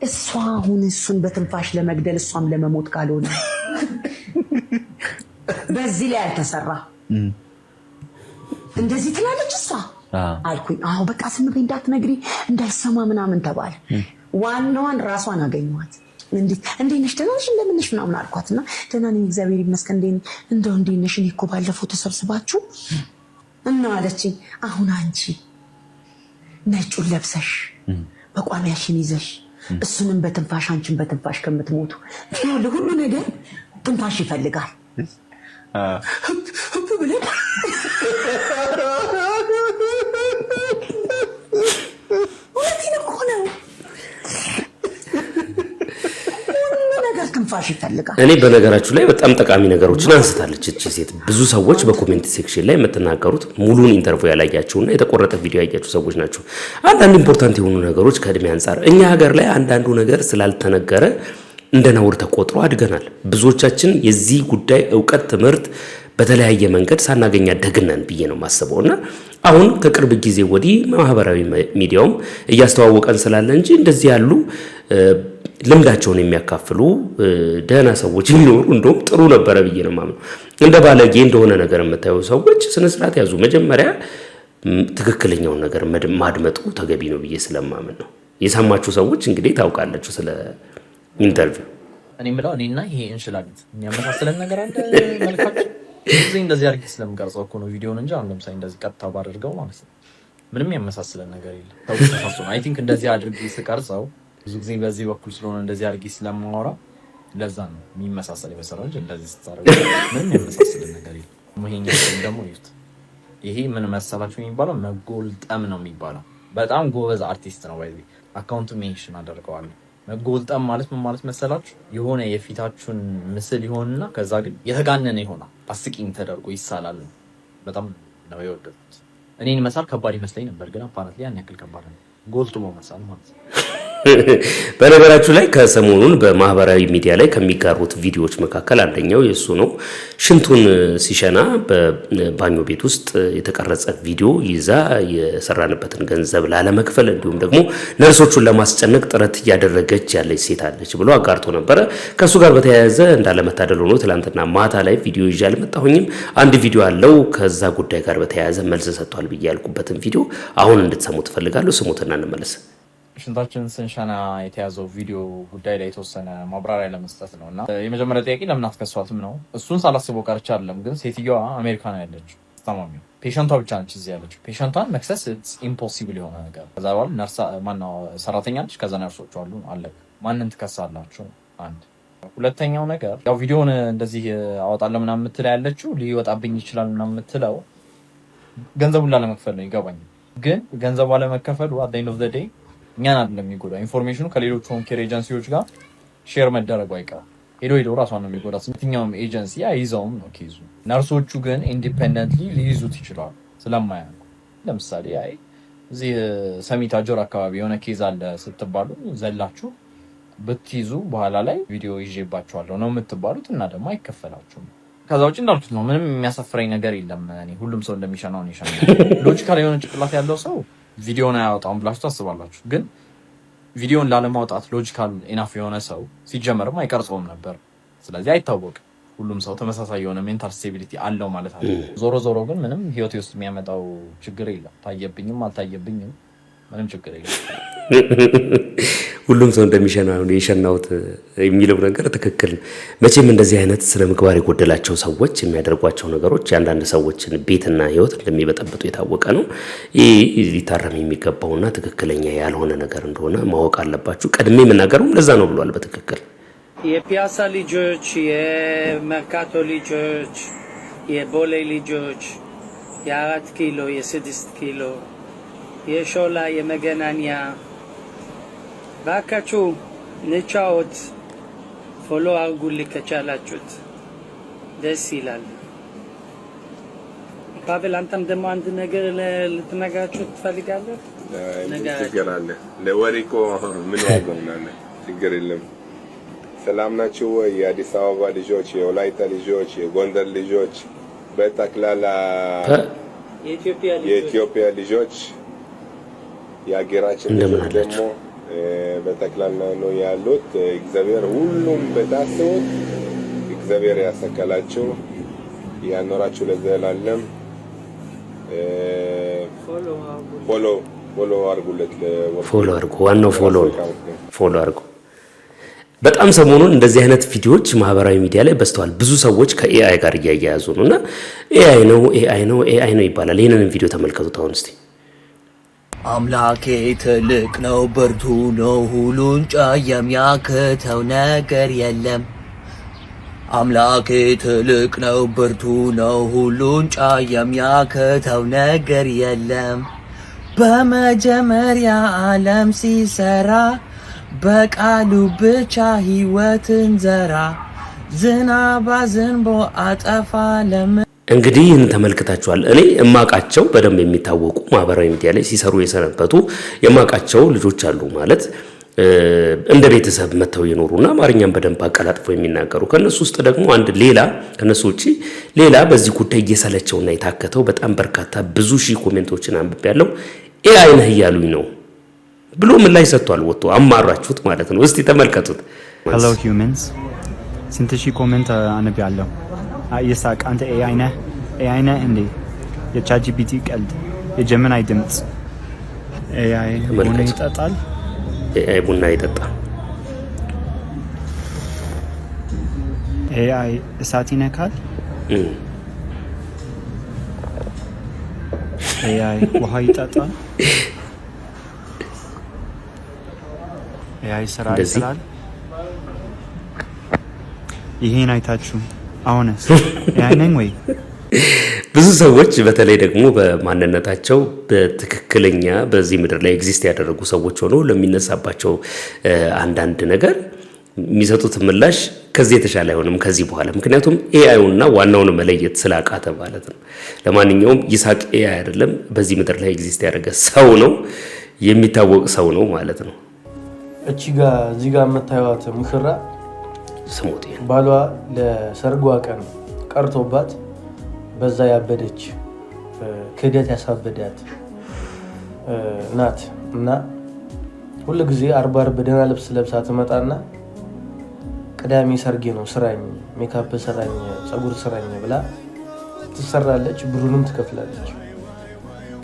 እሷ አሁን እሱን በትንፋሽ ለመግደል እሷም ለመሞት ካልሆነ በዚህ ላይ አልተሰራ እንደዚህ ትላለች እሷ አልኩኝ። አዎ በቃ ስም በይ እንዳትነግሪ እንዳይሰማ ምናምን ተባለ። ዋናዋን ራሷን አገኘኋት። እንዴት ነሽ? ደህና ነሽ? እንደምን ነሽ? ምናምን አልኳትና ደህና ነኝ እግዚአብሔር ይመስገን። እንደው እንዴት ነሽ? እኔ እኮ ባለፈው ተሰብስባችሁ እና አለችኝ። አሁን አንቺ ነጩን ለብሰሽ በቋሚያሽን ይዘሽ እሱንም በትንፋሽ አንቺን በትንፋሽ ከምትሞቱ ሁሉ ነገር ትንፋሽ ይፈልጋል። ብለህ እውነቴን እኮ ነው። ትንፋሽ ይፈልጋል። እኔ በነገራችሁ ላይ በጣም ጠቃሚ ነገሮችን አንስታለች እቺ ሴት። ብዙ ሰዎች በኮሜንት ሴክሽን ላይ የምትናገሩት ሙሉን ኢንተርቪው ያላያችሁና የተቆረጠ ቪዲዮ ያያችሁ ሰዎች ናቸው። አንዳንድ ኢምፖርታንት የሆኑ ነገሮች ከእድሜ አንፃር እኛ ሀገር ላይ አንዳንዱ ነገር ስላልተነገረ እንደ ነውር ተቆጥሮ አድገናል። ብዙዎቻችን የዚህ ጉዳይ ዕውቀት ትምህርት በተለያየ መንገድ ሳናገኛ ደግነን ብዬ ነው ማስበውና አሁን ከቅርብ ጊዜ ወዲህ ማህበራዊ ሚዲያውም እያስተዋወቀን ስላለ እንጂ እንደዚህ ያሉ ልምዳቸውን የሚያካፍሉ ደህና ሰዎች ቢኖሩ እንደውም ጥሩ ነበረ ብዬ ነው ማምነው። እንደ ባለጌ እንደሆነ ነገር የምታዩ ሰዎች ስነ ስርዓት ያዙ። መጀመሪያ ትክክለኛውን ነገር ማድመጡ ተገቢ ነው ብዬ ስለማምን ነው። የሰማችሁ ሰዎች እንግዲህ ታውቃላችሁ ስለ ኢንተርቪው። እኔ ምለው እኔና ይሄ እንሽላሊት የሚያመሳስለን ነገር አለ መልካችን እዚህ እንደዚህ አድርጌ ስለምቀርጸው እኮ ነው ቪዲዮውን እንጂ አሁን ለምሳሌ እንደዚህ ቀጥታ ባደርገው ማለት ነው ምንም ያመሳስለን ነገር የለም። ተውስተሳሱ አይ ቲንክ እንደዚህ አድርጌ ስቀርጸው ብዙ ጊዜ በዚህ በኩል ስለሆነ እንደዚህ አድርጌ ስለማወራ ለዛ ነው የሚመሳሰል የመሰለው እንጂ እንደዚህ ስታረጉ ምንም ያመሳስለን ነገር የለም። ይሄኛው ደግሞ ይሁት ይሄ ምን መሰላችሁ የሚባለው መጎልጠም ነው የሚባለው። በጣም ጎበዝ አርቲስት ነው ባይዚ አካውንቱ ሜንሽን አደርገዋለሁ። መጎልጠም ማለት ምን ማለት መሰላችሁ? የሆነ የፊታችሁን ምስል ይሆንና ከዛ ግን የተጋነነ ይሆናል አስቂኝ ተደርጎ ይሳላል። በጣም ነው የወደድኩት። እኔን መሳል ከባድ ይመስለኝ ነበር ግን አፓራንትሊ ያን ያክል ከባድ ነው። ጎልጥሞ መሳል ማለት ነው። በነገራችሁ ላይ ከሰሞኑን በማህበራዊ ሚዲያ ላይ ከሚጋሩት ቪዲዮዎች መካከል አንደኛው የሱ ነው። ሽንቱን ሲሸና በባኞ ቤት ውስጥ የተቀረጸ ቪዲዮ ይዛ የሰራንበትን ገንዘብ ላለመክፈል እንዲሁም ደግሞ ነርሶቹን ለማስጨነቅ ጥረት እያደረገች ያለች ሴት አለች ብሎ አጋርቶ ነበረ። ከሱ ጋር በተያያዘ እንዳለመታደል ሆኖ ትላንትና ማታ ላይ ቪዲዮ ይዤ አልመጣሁኝም። አንድ ቪዲዮ አለው ከዛ ጉዳይ ጋር በተያያዘ መልስ ሰጥቷል ብዬ ያልኩበትን ቪዲዮ አሁን እንድትሰሙት ፈልጋለሁ። ስሙትና እንመለስ። ሽንታችንን ስንሸና የተያዘው ቪዲዮ ጉዳይ ላይ የተወሰነ ማብራሪያ ለመስጠት ነው እና የመጀመሪያ ጥያቄ ለምን አትከሷትም ነው። እሱን ሳላስበው ቀርቼ አይደለም፣ ግን ሴትዮዋ አሜሪካ ነው ያለችው። ታማሚው ፔሸንቷ ብቻ ነች እዚህ ያለችው። ፔሸንቷን መክሰስ ኢምፖሲብል የሆነ ነገር። ከዛ በኋላ ነርሳ ማነው ሰራተኛ ነች፣ ከዛ ነርሶቹ አሉ አለ። ማንን ትከሳላችሁ? አንድ ሁለተኛው ነገር ያው ቪዲዮውን እንደዚህ አወጣለሁ ምናምን የምትለው ያለችው ሊወጣብኝ ይችላል ምናምን የምትለው ገንዘቡን ላለመክፈል ነው። ይገባኝ፣ ግን ገንዘቡ አለመከፈሉ at the end of the day እኛን አይደለም የሚጎዳው። ኢንፎርሜሽኑ ከሌሎች ሆም ኬር ኤጀንሲዎች ጋር ሼር መደረጉ አይቀርም። ሄዶ ራሷን ነው የሚጎዳው። የትኛውም ኤጀንሲ አይዘውም ነው ኬዙ። ነርሶቹ ግን ኢንዲፔንደንትሊ ሊይዙት ይችላሉ ስለማያውቁ። ለምሳሌ አይ እዚህ ሰሚት አጆር አካባቢ የሆነ ኬዝ አለ ስትባሉ ዘላችሁ ብትይዙ በኋላ ላይ ቪዲዮ ይዤባችኋለሁ ነው የምትባሉት እና ደግሞ አይከፈላችሁም። ከዛ ውጭ እንዳልኩት ነው፣ ምንም የሚያሳፍረኝ ነገር የለም። እኔ ሁሉም ሰው እንደሚሸናው ነው ይሸናል። ሎጂካል የሆነ ጭቅላት ያለው ሰው ቪዲዮን አያወጣውም ብላችሁ ታስባላችሁ። ግን ቪዲዮን ላለማውጣት ሎጂካል ኢናፍ የሆነ ሰው ሲጀመርም አይቀርጸውም ነበር። ስለዚህ አይታወቅም። ሁሉም ሰው ተመሳሳይ የሆነ ሜንታል ስቴቢሊቲ አለው ማለት አለ። ዞሮ ግን ምንም ህይወቴ ውስጥ የሚያመጣው ችግር የለም። ታየብኝም አልታየብኝም ምንም ችግር የለም። ሁሉም ሰው እንደሚሸናው ነው የሸናውት የሚለው ነገር ትክክል። መቼም እንደዚህ አይነት ስነ ምግባር የጎደላቸው ሰዎች የሚያደርጓቸው ነገሮች የአንዳንድ ሰዎችን ቤትና ህይወት እንደሚበጠብጡ የታወቀ ነው። ይህ ሊታረም የሚገባውና ትክክለኛ ያልሆነ ነገር እንደሆነ ማወቅ አለባችሁ። ቀድሜ የምናገረውም ለዛ ነው ብሏል። በትክክል የፒያሳ ልጆች፣ የመርካቶ ልጆች፣ የቦሌ ልጆች፣ የ4 ኪሎ፣ የ6 ኪሎ፣ የሾላ፣ የመገናኛ ባካችሁ ንቻዎት ፎሎ አርጉልኝ ከቻላችሁት ደስ ይላል። ፓቬል አንተም ደግሞ አንድ ነገር ልትነግራችሁ ትፈልጋለህ? ችግር አለ። ለወሬ እኮ ምን ዋጋውናለ? ችግር የለም። ሰላም ናችሁ ወይ? የአዲስ አበባ ልጆች፣ የወላይታ ልጆች፣ የጎንደር ልጆች፣ በጠቅላላ የኢትዮጵያ ልጆች፣ የሀገራችን ልጆች ደግሞ በጠቅላላ ነው ያሉት። እግዚአብሔር ሁሉም በታሰቡት እግዚአብሔር ያሰከላችሁ ያኖራችሁ ለዘላለም። ፎሎ አርጉለት። ፎሎ አርጉ። ዋናው ፎሎ አርጉ። በጣም ሰሞኑን እንደዚህ አይነት ቪዲዮዎች ማህበራዊ ሚዲያ ላይ በስተዋል። ብዙ ሰዎች ከኤአይ ጋር እያያያዙ ነውና ኤአይ ነው ይባላል። ይሄንን ቪዲዮ ተመልከቱት አሁን እስቲ። አምላኬ ትልቅ ነው ብርቱ ነው ሁሉን ቻይ የሚያክተው ነገር የለም። አምላኬ ትልቅ ነው ብርቱ ነው ሁሉን ቻይ የሚያክተው ነገር የለም። በመጀመሪያ ዓለም ሲሰራ በቃሉ ብቻ ሕይወትን ዘራ። ዝናብ አዝንቦ አጠፋ ለምን። እንግዲህ ይህን ተመልክታችኋል። እኔ የማውቃቸው በደንብ የሚታወቁ ማህበራዊ ሚዲያ ላይ ሲሰሩ የሰነበቱ የማውቃቸው ልጆች አሉ። ማለት እንደ ቤተሰብ መተው የኖሩና አማርኛም በደንብ አቀላጥፈው የሚናገሩ። ከነሱ ውስጥ ደግሞ አንድ ሌላ ከነሱ ውጪ ሌላ በዚህ ጉዳይ እየሰለቸውና የታከተው በጣም በርካታ ብዙ ሺህ ኮሜንቶችን አንብቤያለሁ። ኤአይ ነህ እያሉኝ ነው ብሎ ምላሽ ሰጥቷል። ወጥቶ አማራችሁት ማለት ነው። እስቲ ተመልከቱት። Hello humans ስንት ሺህ ኮሜንት አንብቤያለሁ። ይሳቅ አንተ ኤአይ ነህ እንዴ? የቻትጂፒቲ ቀልድ፣ የጀሚናይ ድምጽ። ኤአይ ቡና ይጠጣል። ኤአይ ቡና ይጠጣል። ኤአይ እሳት ይነካል። ኤአይ ውሃ ይጠጣል። ኤአይ ስራ ይሰራል። ይሄን አይታችሁ አሁንስ ኤአይ ነኝ ወይ? ብዙ ሰዎች በተለይ ደግሞ በማንነታቸው በትክክለኛ በዚህ ምድር ላይ ኤግዚስት ያደረጉ ሰዎች ሆነው ለሚነሳባቸው አንዳንድ ነገር የሚሰጡት ምላሽ ከዚህ የተሻለ አይሆንም ከዚህ በኋላ። ምክንያቱም ኤአይውና ዋናውን መለየት ስላቃተ ማለት ነው። ለማንኛውም ይሳቅ ኤአይ አይደለም፣ በዚህ ምድር ላይ ኤግዚስት ያደረገ ሰው ነው፣ የሚታወቅ ሰው ነው ማለት ነው። እቺ ጋር እዚህ ጋር የምታዩት ሙሽራ ስሙት ባሏ ለሰርጓ ቀን ቀርቶባት በዛ ያበደች ክህደት ያሳበዳት ናት እና ሁሉ ጊዜ አርባ ደህና ልብስ ለብሳ ትመጣና ቅዳሜ ሰርጌ ነው ስራኝ ሜካፕ ስራኝ ፀጉር ስራኝ ብላ ትሰራለች ብሩንም ትከፍላለች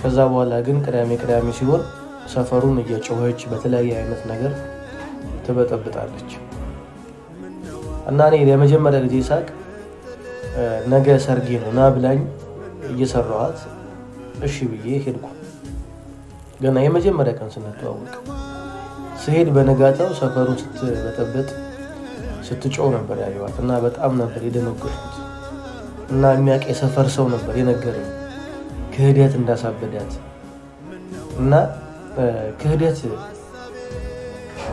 ከዛ በኋላ ግን ቅዳሜ ሲሆን ሰፈሩን እየጮኸች በተለያየ አይነት ነገር ትበጠብጣለች እና እኔ ለመጀመሪያ ጊዜ ሳቅ ነገ ሰርጌ ነው ና ብላኝ እየሰራኋት እሺ ብዬ ሄድኩ ገና የመጀመሪያ ቀን ስንተዋወቅ ስሄድ በነጋታው ሰፈሩን ስትበጠብጥ ስትጮህ ነበር ያየኋት እና በጣም ነበር የደነገጥኩት እና የሚያውቅ የሰፈር ሰው ነበር የነገረኝ ክህደት እንዳሳበዳት እና ክህደት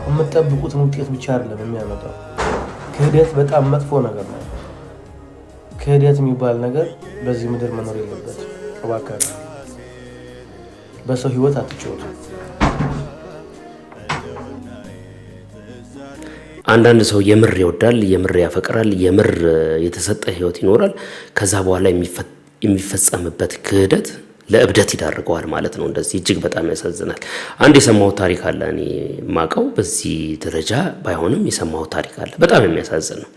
የምትጠብቁት ውጤት ብቻ አይደለም የሚያመጣው ክህደት በጣም መጥፎ ነገር ነው ክህደት የሚባል ነገር በዚህ ምድር መኖር የለበትም እባካችሁ በሰው ህይወት አትጫወቱ አንዳንድ ሰው የምር ይወዳል የምር ያፈቅራል የምር የተሰጠ ህይወት ይኖራል ከዛ በኋላ የሚፈጸምበት ክህደት ለእብደት ይዳርገዋል ማለት ነው እንደዚህ እጅግ በጣም ያሳዝናል አንድ የሰማው ታሪክ አለ እኔ ማቀው በዚህ ደረጃ ባይሆንም የሰማው ታሪክ አለ በጣም የሚያሳዝን ነው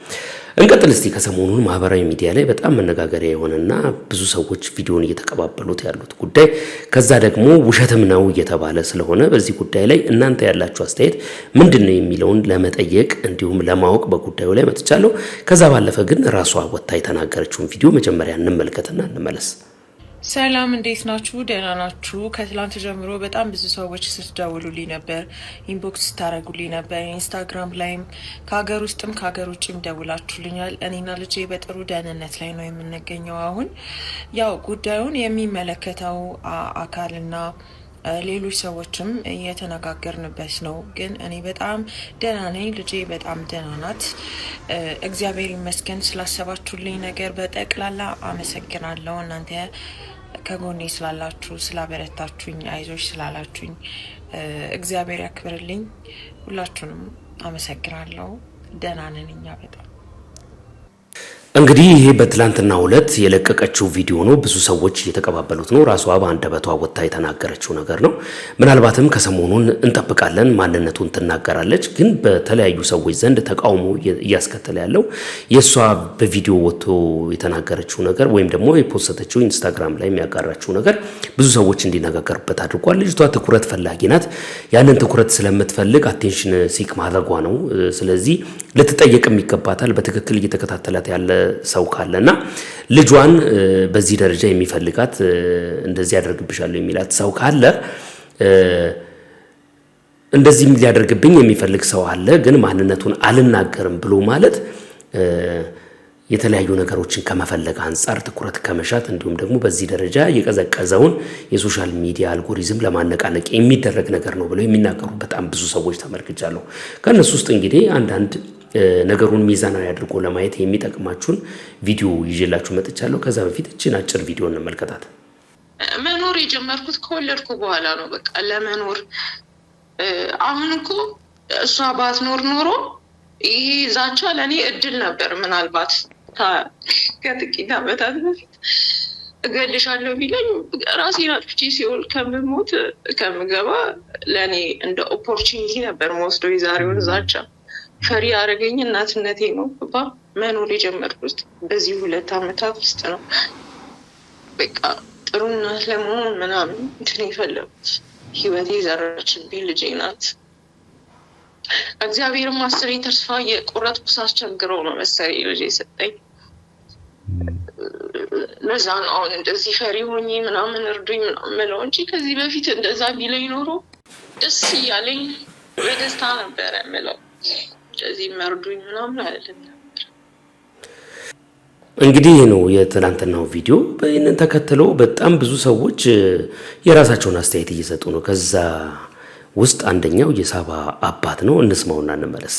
እንቀጥል እስቲ ከሰሞኑን ማህበራዊ ሚዲያ ላይ በጣም መነጋገሪያ የሆነና ብዙ ሰዎች ቪዲዮን እየተቀባበሉት ያሉት ጉዳይ ከዛ ደግሞ ውሸትም ነው እየተባለ ስለሆነ በዚህ ጉዳይ ላይ እናንተ ያላችሁ አስተያየት ምንድነው የሚለውን ለመጠየቅ እንዲሁም ለማወቅ በጉዳዩ ላይ መጥቻለሁ ከዛ ባለፈ ግን ራሷ ወጣ የተናገረችውን ቪዲዮ መጀመሪያ እንመልከትና እንመለስ ሰላም እንዴት ናችሁ ደህና ናችሁ ከትላንት ጀምሮ በጣም ብዙ ሰዎች ስትደውሉልኝ ነበር ኢንቦክስ ታረጉልኝ ነበር ኢንስታግራም ላይም ከሀገር ውስጥም ከሀገር ውጭም ደውላችሁልኛል እኔና ልጄ በጥሩ ደህንነት ላይ ነው የምንገኘው አሁን ያው ጉዳዩን የሚመለከተው አካልና ሌሎች ሰዎችም እየተነጋገርንበት ነው ግን እኔ በጣም ደህና ነኝ ልጄ በጣም ደህና ናት እግዚአብሔር ይመስገን ስላሰባችሁልኝ ነገር በጠቅላላ አመሰግናለሁ እናንተ ከጎኔ ስላላችሁ ስላበረታችሁኝ አይዞሽ ስላላችሁኝ እግዚአብሔር ያክብርልኝ ሁላችሁንም አመሰግናለሁ ደህና ነን እኛ በጣም እንግዲህ ይሄ በትላንትና ዕለት የለቀቀችው ቪዲዮ ነው ብዙ ሰዎች እየተቀባበሉት ነው ራሷ በአንደበቷ ወጣ የተናገረችው ነገር ነው ምናልባትም ከሰሞኑን እንጠብቃለን ማንነቱን ትናገራለች ግን በተለያዩ ሰዎች ዘንድ ተቃውሞ እያስከተለ ያለው የሷ በቪዲዮ ወጥቶ የተናገረችው ነገር ወይም ደግሞ የፖስተችው ኢንስታግራም ላይ የሚያጋራችው ነገር ብዙ ሰዎች እንዲነጋገሩበት አድርጓል ልጅቷ ትኩረት ፈላጊ ናት ያንን ትኩረት ስለምትፈልግ አቴንሽን ሲክ ማድረጓ ነው ስለዚህ ልትጠየቅም ይገባታል በትክክል እየተከታተላት ያለ ሰው ካለና ልጇን በዚህ ደረጃ የሚፈልጋት እንደዚህ ያደርግብሻል የሚላት ሰው ካለ እንደዚህ ሊያደርግብኝ የሚፈልግ ሰው አለ ግን ማንነቱን አልናገርም ብሎ ማለት የተለያዩ ነገሮችን ከመፈለግ አንፃር ትኩረት ከመሻት እንዲሁም ደግሞ በዚህ ደረጃ የቀዘቀዘውን የሶሻል ሚዲያ አልጎሪዝም ለማነቃነቅ የሚደረግ ነገር ነው ብለው የሚናገሩ በጣም ብዙ ሰዎች ተመልክቻለሁ ከነሱ ውስጥ እንግዲህ አንዳንድ ነገሩን ሚዛናዊ አድርጎ ለማየት የሚጠቅማችሁን ቪዲዮ ይዤላችሁ መጥቻለሁ ከዛ በፊት እቺን አጭር ቪዲዮ እንመልከታት መኖር የጀመርኩት ከወለድኩ በኋላ ነው በቃ ለመኖር አሁን እኮ እሷ ባትኖር ኖሮ ይሄ ዛቻ ለኔ እድል ነበር ምናልባት ከጥቂት ዓመታት በፊት እገልሻለሁ ቢለኝ ራሴን አጥፍቼ ሲኦል ከምሞት ከምገባ ለኔ እንደ ኦፖርቹኒቲ ነበር ወስዶ የዛሬውን ዛቻ ፈሪ ያደረገኝ እናትነቴ ነው ባባ መኖር የጀመርኩት በዚህ 2 ዓመታት ውስጥ ነው በቃ ጥሩ እናት ለመሆን ምናምን እንትን የፈለኩት ህይወቴ ዘራችብኝ ልጄ ናት እግዚአብሔር ማስተር ተስፋ የቆረጥኩ ሳስቸግረው ነው መሰለኝ ልጄ ሰጠኝ ለዛ ነው አሁን እንደዚህ ፈሪ ሆኜ ምናምን እርዱኝ ምናምን ነው እንጂ ከዚህ በፊት እንደዛ ቢለኝ ኖሮ ደስ እያለኝ በደስታ ነበር የምለው ስለዚህ መርዱኝ ምናምን አይደለም እንግዲህ ነው የትላንትናው ቪዲዮ በእነን ተከትሎ በጣም ብዙ ሰዎች የራሳቸውን አስተያየት እየሰጡ ነው ከዛ ውስጥ አንደኛው የሳባ አባት ነው እንስማውና እንመለስ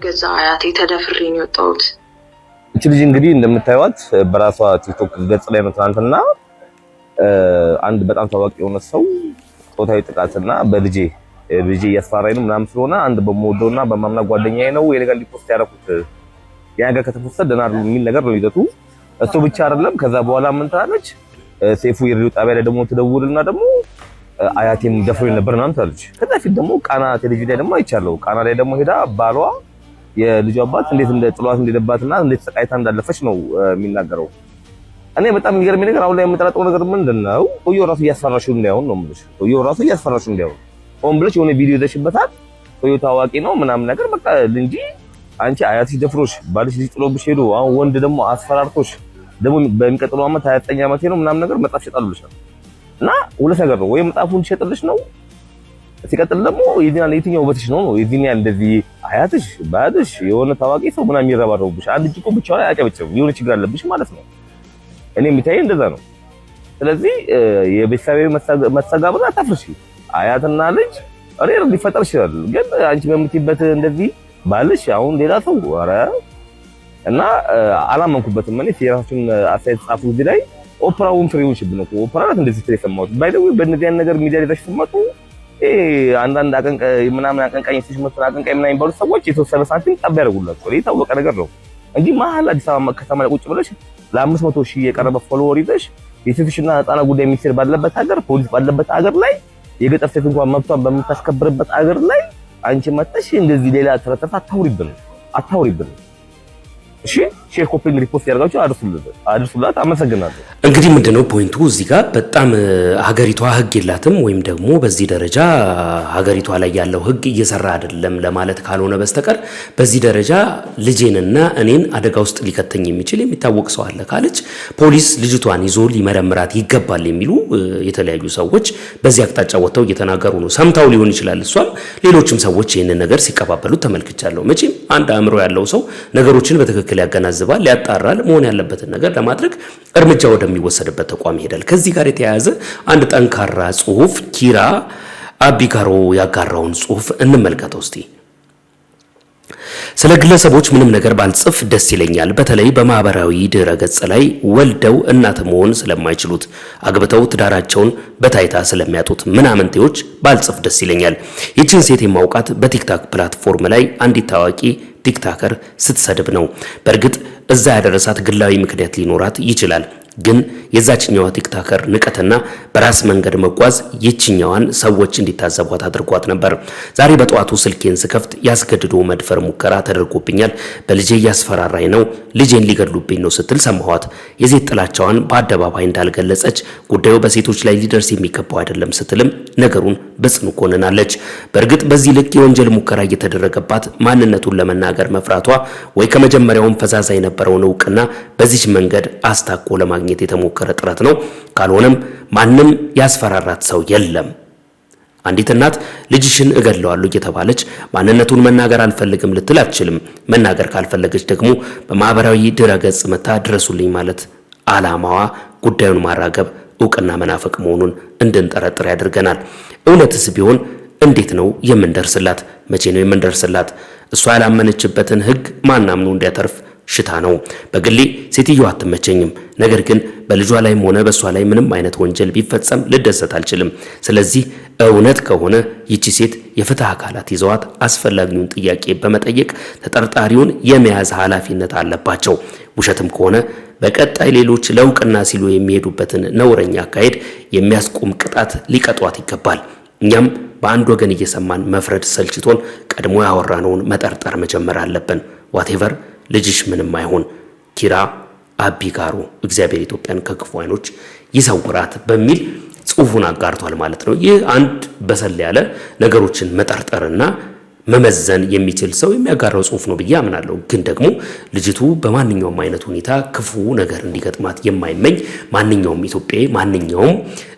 ገዛ አያቴ ተደፍሬ ነው የወጣሁት እቺ ልጅ እንግዲህ እንደምታዩት በራሷ ቲክቶክ ገጽ ላይ ነው ትናንትና አንድ በጣም ታዋቂ የሆነ ሰው ጾታዊ ጥቃትና በልጄ ልጄ እያስፈራራኝ ነው ምናምን ስለሆነ አንድ በመወደውና በማምና ጓደኛዬ ነው የነገር ሊፖስት ያደረኩት ያ ነገር ከተፖስተ ደህና አይደለም የሚል ነገር ነው ይዘቱ። እሱ ብቻ አይደለም ከዛ በኋላ ምን ታለች ሴፉ የሬዲዮ ጣቢያ ላይ ደግሞ ትደውልና ደግሞ አያቴም ደፍሮኝ ነበር ምናምን ታለች። ከዛ ፊት ደግሞ ቃና ቴሌቪዥን ላይ ደግሞ አይቻለሁ። ቃና ላይ ደግሞ ሄዳ ባሏ የልጇ አባት እንዴት ጥሏት እንደደባትና እንዴት ተቃይታ እንዳለፈች ነው የሚናገረው። እኔ በጣም የሚገርመኝ ነገር አሁን ላይ የምጠራጠረው ነገር ምንድነው ሰውየው ራሱ እያስፈራሽው እንዳይሆን ነው የምልሽ። ሰውየው ራሱ እያስፈራሽው እንዳይሆን ሆን ብለሽ የሆነ ቪዲዮ ይዘሽበታል ሰውየው ታዋቂ ነው ምናምን ነገር በቃ እንጂ አንቺ አያትሽ ደፍሮሽ ባልሽ ልጅ ጥሎብሽ ሄዶ አሁን ወንድ ደግሞ አስፈራርቶሽ ደግሞ በሚቀጥለው ዓመት 29 ዓመቴ ነው ምናምን ነገር መጣፍ ይሸጣሉልሻል። እና ሁለት ነገር ነው ወይ መጣፉን ይሸጥልሽ ነው ሲቀጥል ደግሞ የትኛው ውበትሽ ነው የዚህኛው እንደዚህ አያትሽ ባልሽ የሆነ ታዋቂ ሰው ምናምን የሚረባረቡብሽ አንድ እጅ እኮ ብቻውን አያጨበጭብም የሆነ ችግር አለብሽ ማለት ነው። እኔ የሚታየኝ እንደዛ ነው። ስለዚህ የቤተሰባዊ መስተጋብር አታፍርሺ። አያትና ልጅ ሬር ሊፈጠር ይችላል ግን አንቺ በምትይበት እንደዚህ ባልሽ አሁን ሌላ ሰው ኧረ እና አላመንኩበትም። እኔ የራሱን አስተያየት ጻፉ እዚህ ላይ ኦፕራ ዊንፍሪውን ሽብነ ኦፕራ ናት እንደዚህ ስለሰማሁት ባይደው በእነዚህ ነገር ሚዲያ ላይ ተሽመጡ አንዳንድ አቀንቃኝ ሲሽመጡ አቀንቃኝ ምናምን ባሉ ሰዎች የተወሰነ ሳንቲም ጠብ ያደርጉላቸው የታወቀ ነገር ነው እንጂ መሀል አዲስ አበባ ከተማ ላይ ቁጭ ብለሽ ለ500,000 የቀረበ ፎሎወር ይዘሽ የሴቶችና ህፃናት ጉዳይ ሚኒስቴር ባለበት ሀገር ፖሊስ ባለበት ሀገር ላይ የገጠር ሴት እንኳን መብቷን በምታስከብርበት ሀገር ላይ አንቺ መጣሽ እንደዚህ ሌላ ተረተታ አታውሪብን። እሺ ሼር ኮፒንግ ሪፖርት ያደርጋችሁ አድርሱላት። አመሰግናለሁ። እንግዲህ ምንድነው ፖይንቱ እዚህ ጋር በጣም ሀገሪቷ ህግ የላትም ወይም ደግሞ በዚህ ደረጃ ሀገሪቷ ላይ ያለው ህግ እየሰራ አይደለም ለማለት ካልሆነ በስተቀር በዚህ ደረጃ ልጄንና እኔን አደጋ ውስጥ ሊከተኝ የሚችል የሚታወቅ ሰው አለ ካለች ፖሊስ ልጅቷን ይዞ ሊመረምራት ይገባል የሚሉ የተለያዩ ሰዎች በዚህ አቅጣጫ ወጥተው እየተናገሩ ነው። ሰምታው ሊሆን ይችላል እሷም ሌሎችም ሰዎች ይህንን ነገር ሲቀባበሉ ተመልክቻለሁ። መቼም አንድ አእምሮ ያለው ሰው ነገሮችን በትክክል ያገናዝባል፣ ያጣራል፣ መሆን ያለበትን ነገር ለማድረግ እርምጃ ወደሚወሰድበት ተቋም ይሄዳል። ከዚህ ጋር የተያያዘ አንድ ጠንካራ ጽሁፍ ኪራ አቢጋሮ ያጋራውን ጽሁፍ እንመልከተው እስቲ። ስለ ግለሰቦች ምንም ነገር ባልጽፍ ደስ ይለኛል። በተለይ በማህበራዊ ድረ ገጽ ላይ ወልደው እናት መሆን ስለማይችሉት አግብተው ትዳራቸውን በታይታ ስለሚያጡት ምናምንቴዎች ባልጽፍ ደስ ይለኛል። ይችን ሴት የማውቃት በቲክታክ ፕላትፎርም ላይ አንዲት ታዋቂ ቲክታከር ስትሰድብ ነው። በእርግጥ እዛ ያደረሳት ግላዊ ምክንያት ሊኖራት ይችላል። ግን የዛችኛዋ ቲክታከር ንቀትና በራስ መንገድ መጓዝ ይችኛዋን ሰዎች እንዲታዘቧት አድርጓት ነበር። ዛሬ በጠዋቱ ስልኬን ስከፍት ያስገድዶ መድፈር ሙከራ ተደርጎብኛል፣ በልጄ ያስፈራራኝ ነው፣ ልጄን ሊገድሉብኝ ነው ስትል ሰማኋት። የሴት ጥላቻዋን በአደባባይ እንዳልገለጸች ጉዳዩ በሴቶች ላይ ሊደርስ የሚገባው አይደለም ስትልም ነገሩን በጽኑ ኮንናለች። በእርግጥ በዚህ ልክ የወንጀል ሙከራ እየተደረገባት ማንነቱን ለመናገር መፍራቷ ወይ ከመጀመሪያውም ፈዛዛ የነበረውን እውቅና በዚህ መንገድ አስታኮ ለማግኘት የተሞከረ ጥረት ነው። ካልሆነም ማንም ያስፈራራት ሰው የለም። አንዲት እናት ልጅሽን እገድለዋለሁ እየተባለች ማንነቱን መናገር አልፈልግም ልትል አትችልም። መናገር ካልፈለገች ደግሞ በማህበራዊ ድረገጽ መታ ድረሱልኝ ማለት አላማዋ ጉዳዩን ማራገብ፣ እውቅና መናፈቅ መሆኑን እንድንጠረጥር ያደርገናል። እውነትስ ቢሆን እንዴት ነው የምንደርስላት? መቼ ነው የምንደርስላት? እሷ ያላመነችበትን ህግ ማናምኑ እንዲያተርፍ ሽታ ነው። በግሌ ሴትዮዋ አትመቸኝም። ነገር ግን በልጇ ላይም ሆነ በሷ ላይ ምንም አይነት ወንጀል ቢፈጸም ልደሰት አልችልም። ስለዚህ እውነት ከሆነ ይቺ ሴት የፍትህ አካላት ይዘዋት አስፈላጊውን ጥያቄ በመጠየቅ ተጠርጣሪውን የመያዝ ኃላፊነት አለባቸው። ውሸትም ከሆነ በቀጣይ ሌሎች ለእውቅና ሲሉ የሚሄዱበትን ነውረኛ አካሄድ የሚያስቆም ቅጣት ሊቀጧት ይገባል። እኛም በአንድ ወገን እየሰማን መፍረድ ሰልችቶን ቀድሞ ያወራነውን መጠርጠር መጀመር አለብን። ዋቴቨር ልጅሽ ምንም አይሆን። ኪራ አቢጋሮ እግዚአብሔር ኢትዮጵያን ከክፉ አይኖች ይሰውራት በሚል ጽሁፉን አጋርቷል ማለት ነው። ይህ አንድ በሰል ያለ ነገሮችን መጠርጠርና መመዘን የሚችል ሰው የሚያጋራው ጽሁፍ ነው ብዬ አምናለሁ። ግን ደግሞ ልጅቱ በማንኛውም አይነት ሁኔታ ክፉ ነገር እንዲገጥማት የማይመኝ ማንኛውም ኢትዮጵያዊ፣ ማንኛውም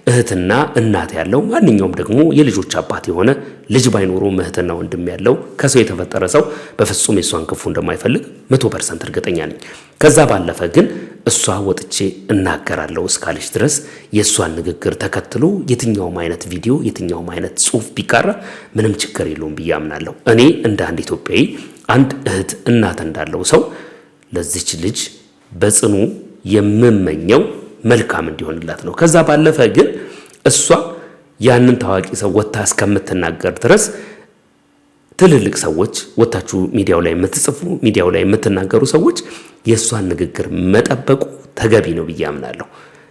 እህትና እናት ያለው፣ ማንኛውም ደግሞ የልጆች አባት የሆነ ልጅ ባይኖረው እህትና ወንድም ያለው ከሰው የተፈጠረ ሰው በፍጹም የሷን ክፉ እንደማይፈልግ 100% እርግጠኛ ነኝ። ከዛ ባለፈ ግን እሷ ወጥቼ እናገራለሁ እስካለች ድረስ የሷን ንግግር ተከትሎ የትኛውም አይነት ቪዲዮ የትኛውም አይነት ጽሁፍ ቢጋራ ምንም ችግር የለውም ብዬ አምናለሁ። እኔ እንደ አንድ ኢትዮጵያዊ አንድ እህት እናት እንዳለው ሰው ለዚች ልጅ በጽኑ የምመኘው መልካም እንዲሆንላት ነው። ከዛ ባለፈ ግን እሷ ያንን ታዋቂ ሰው ወታ እስከምትናገር ድረስ ትልልቅ ሰዎች ወታችሁ ሚዲያው ላይ የምትጽፉ ሚዲያው ላይ የምትናገሩ ሰዎች የሷን ንግግር መጠበቁ ተገቢ ነው ብዬ አምናለሁ።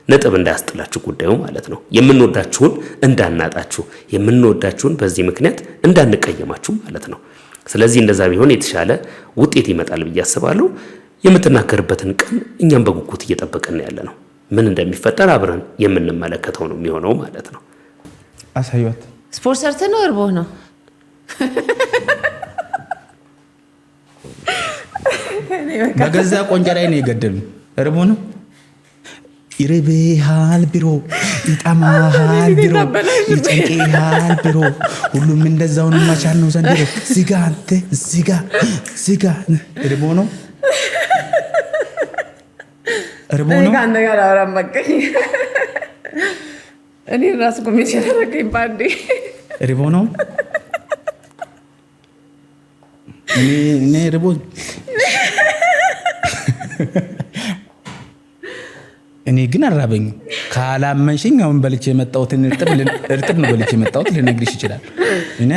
ነጥብ እንዳያስጥላችሁ ጉዳዩ ማለት ነው። የምንወዳችሁን እንዳናጣችሁ፣ የምንወዳችሁን በዚህ ምክንያት እንዳንቀየማችሁ ማለት ነው። ስለዚህ እንደዛ ቢሆን የተሻለ ውጤት ይመጣል ብዬ አስባለሁ። የምትናገርበትን ቀን እኛም በጉጉት እየጠበቅን ያለ ነው። ምን እንደሚፈጠር አብረን የምንመለከተው ነው የሚሆነው ማለት ነው። አሳዩት። ስፖርት ሰርተህ ነው እርቦህ ነው? በገዛ ቆንጨራዬ ነው የገደሉኝ። እርቦህ ነው? ይርብሃል ቢሮ፣ ይጠማሃል ቢሮ፣ ይጨንቅሃል ቢሮ፣ ሁሉም እንደዛውን ማቻል ነው ዘንድሮ። ዝጋ አንተ ዝጋ። እርቦህ ነው? እርቦህ ነው? ከአንተ ጋር አውራም በቃኝ። እኔ ራስ ኮሚቴ ያደረገኝ ባንዴ። እርቦህ ነው? እኔ እርቦህ እኔ ግን አራበኝም። ካላመንሽኝ አሁን በልቼ የመጣሁትን እርጥብ ነው በልቼ የመጣሁት ልነግርሽ ይችላል። እኔ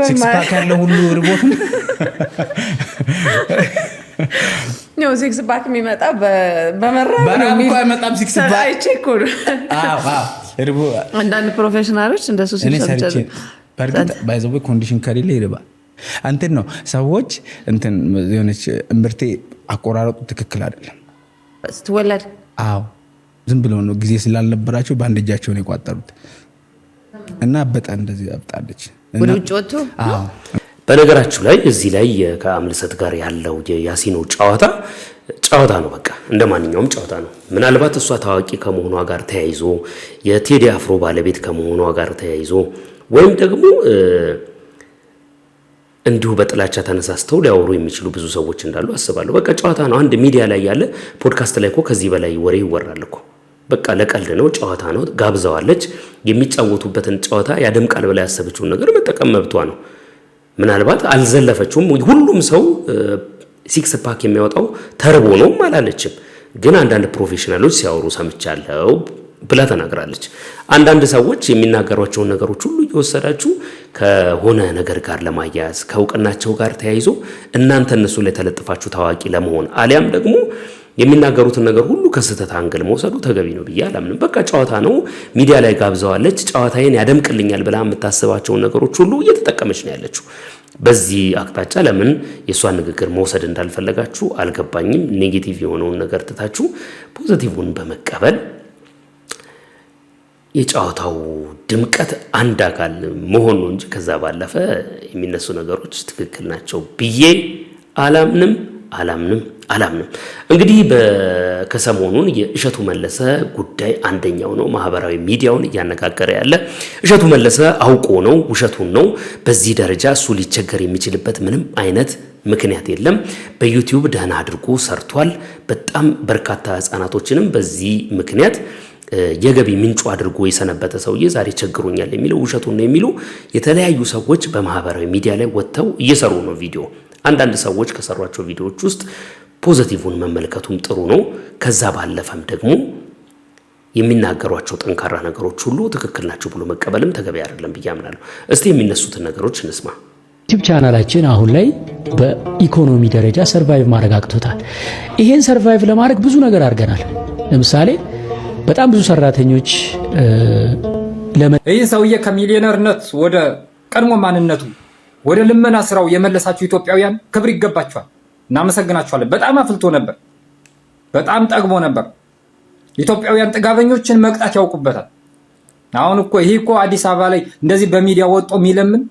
ሲክስ ፓክ ያለው ሁሉ እርቦት ነው። ሲክስ ፓክ የሚመጣው በመራብ ነው የሚመጣው። ሲክስ ፓክ አይቼኮ ነው። እርቦ አንዳንድ ፕሮፌሽናሎች እንደሱ ሲሰሩ በርግጥ ባይዘው ኮንዲሽን ከሌለ ይርባል። አንተን ነው ሰዎች እንትን የሆነች እምብርቴ አቆራረጡ ትክክል አይደለም ስትወለድ። አዎ ዝም ብለው ነው ጊዜ ስላልነበራቸው በአንድ እጃቸው ነው የቋጠሩት እና በጣም እንደዚህ አብጣለች ወደ ውጭ ወጥቶ። አዎ በነገራችሁ ላይ እዚህ ላይ ከአምልሰት ጋር ያለው የያሲኖ ጨዋታ ነው። በቃ እንደ ማንኛውም ጨዋታ ነው። ምናልባት እሷ ታዋቂ ከመሆኗ ጋር ተያይዞ የቴዲ አፍሮ ባለቤት ከመሆኗ ጋር ተያይዞ ወይም ደግሞ እንዲሁ በጥላቻ ተነሳስተው ሊያወሩ የሚችሉ ብዙ ሰዎች እንዳሉ አስባለሁ። በቃ ጨዋታ ነው። አንድ ሚዲያ ላይ ያለ ፖድካስት ላይ እኮ ከዚህ በላይ ወሬ ይወራል እኮ። በቃ ለቀልድ ነው፣ ጨዋታ ነው። ጋብዘዋለች። የሚጫወቱበትን ጨዋታ ያደምቃል ብላ ያሰበችውን ነገር መጠቀም መብቷ ነው። ምናልባት አልዘለፈችውም። ሁሉም ሰው ሲክስ ፓክ የሚያወጣው ተርቦ ነው አላለችም። ግን አንዳንድ ፕሮፌሽናሎች ሲያወሩ ሰምቻለሁ ብላ ተናግራለች። አንዳንድ ሰዎች የሚናገሯቸውን ነገሮች ሁሉ እየወሰዳችሁ ከሆነ ነገር ጋር ለማያያዝ ከእውቅናቸው ጋር ተያይዞ እናንተ እነሱ ላይ ተለጥፋችሁ ታዋቂ ለመሆን አሊያም ደግሞ የሚናገሩትን ነገር ሁሉ ከስህተት አንግል መውሰዱ ተገቢ ነው ብዬ አላምንም። በቃ ጨዋታ ነው። ሚዲያ ላይ ጋብዘዋለች። ጨዋታዬን ያደምቅልኛል ብላ የምታስባቸውን ነገሮች ሁሉ እየተጠቀመች ነው ያለችው። በዚህ አቅጣጫ ለምን የእሷን ንግግር መውሰድ እንዳልፈለጋችሁ አልገባኝም። ኔጌቲቭ የሆነውን ነገር ትታችሁ ፖዚቲቭን በመቀበል የጨዋታው ድምቀት አንድ አካል መሆን ነው እንጂ ከዛ ባለፈ የሚነሱ ነገሮች ትክክል ናቸው ብዬ አላምንም። እንግዲህ ከሰሞኑን የእሸቱ መለሰ ጉዳይ አንደኛው ነው ማህበራዊ ሚዲያውን እያነጋገረ ያለ። እሸቱ መለሰ አውቆ ነው ውሸቱን ነው በዚህ ደረጃ እሱ ሊቸገር የሚችልበት ምንም አይነት ምክንያት የለም። በዩቲዩብ ደህና አድርጎ ሰርቷል። በጣም በርካታ ህፃናቶችንም በዚህ ምክንያት የገቢ ምንጩ አድርጎ የሰነበተ ሰውዬ ዛሬ ቸግሮኛል የሚለው ውሸቱን ነው የሚሉ የተለያዩ ሰዎች በማህበራዊ ሚዲያ ላይ ወጥተው እየሰሩ ነው ቪዲዮ። አንዳንድ ሰዎች ከሰሯቸው ቪዲዮዎች ውስጥ ፖዚቲቭን መመልከቱም ጥሩ ነው። ከዛ ባለፈም ደግሞ የሚናገሯቸው ጠንካራ ነገሮች ሁሉ ትክክል ናቸው ብሎ መቀበልም ተገቢ አይደለም ብዬ አምናለሁ። እስቲ የሚነሱትን ነገሮች እንስማ። ዩቲዩብ ቻናላችን አሁን ላይ በኢኮኖሚ ደረጃ ሰርቫይቭ ማድረግ አቅቶታል። ይሄን ሰርቫይቭ ለማድረግ ብዙ ነገር አድርገናል። ለምሳሌ በጣም ብዙ ሰራተኞች ይህ ሰውዬ ከሚሊዮነርነት ወደ ቀድሞ ማንነቱ ወደ ልመና ስራው የመለሳችሁ ኢትዮጵያውያን ክብር ይገባችኋል። እናመሰግናችኋለን። በጣም አፍልቶ ነበር፣ በጣም ጠግቦ ነበር። ኢትዮጵያውያን ጥጋበኞችን መቅጣት ያውቁበታል። አሁን እኮ ይሄ እኮ አዲስ አበባ ላይ እንደዚህ በሚዲያ ወጥቶ የሚለምን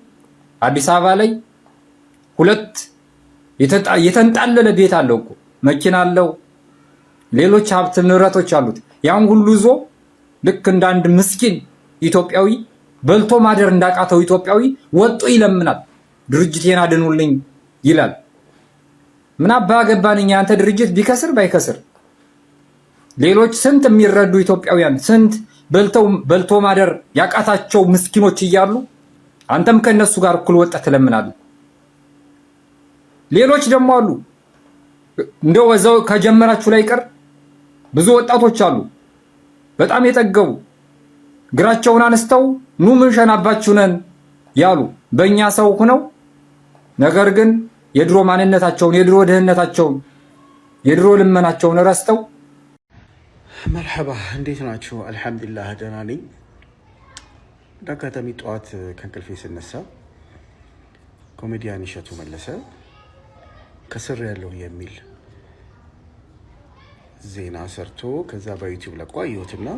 አዲስ አበባ ላይ ሁለት የተንጣለለ ቤት አለው እኮ መኪና አለው፣ ሌሎች ሀብት ንብረቶች አሉት። ያን ሁሉ ዞ ልክ እንደ አንድ ምስኪን ኢትዮጵያዊ በልቶ ማደር እንዳቃተው ኢትዮጵያዊ ወጥቶ ይለምናል። ድርጅቴን አድኑልኝ ይላል። ምን አባገባንኛ አንተ ድርጅት ቢከስር ባይከስር። ሌሎች ስንት የሚረዱ ኢትዮጵያውያን ስንት በልቶ ማደር ያቃታቸው ምስኪኖች እያሉ አንተም ከነሱ ጋር እኩል ወጣ ትለምናለህ። ሌሎች ደግሞ አሉ እንደው ወዛው ከጀመራችሁ ላይ ቀር ብዙ ወጣቶች አሉ በጣም የጠገቡ ግራቸውን አንስተው ኑ ምን ሸናባችሁ ነን ያሉ በእኛ ሰው ሆነው ነገር ግን የድሮ ማንነታቸውን የድሮ ድህነታቸውን የድሮ ልመናቸውን ረስተው መርሐባ እንዴት ናችሁ? አልሐምዱሊላህ ደህና ነኝ። ዳጋታሚ ጠዋት ከእንቅልፌ ስነሳ ኮሜዲያን እሸቱ መለሰ ከስር ያለው የሚል ዜና ሰርቶ ከዛ በዩቲዩብ ለቆ አየሁትና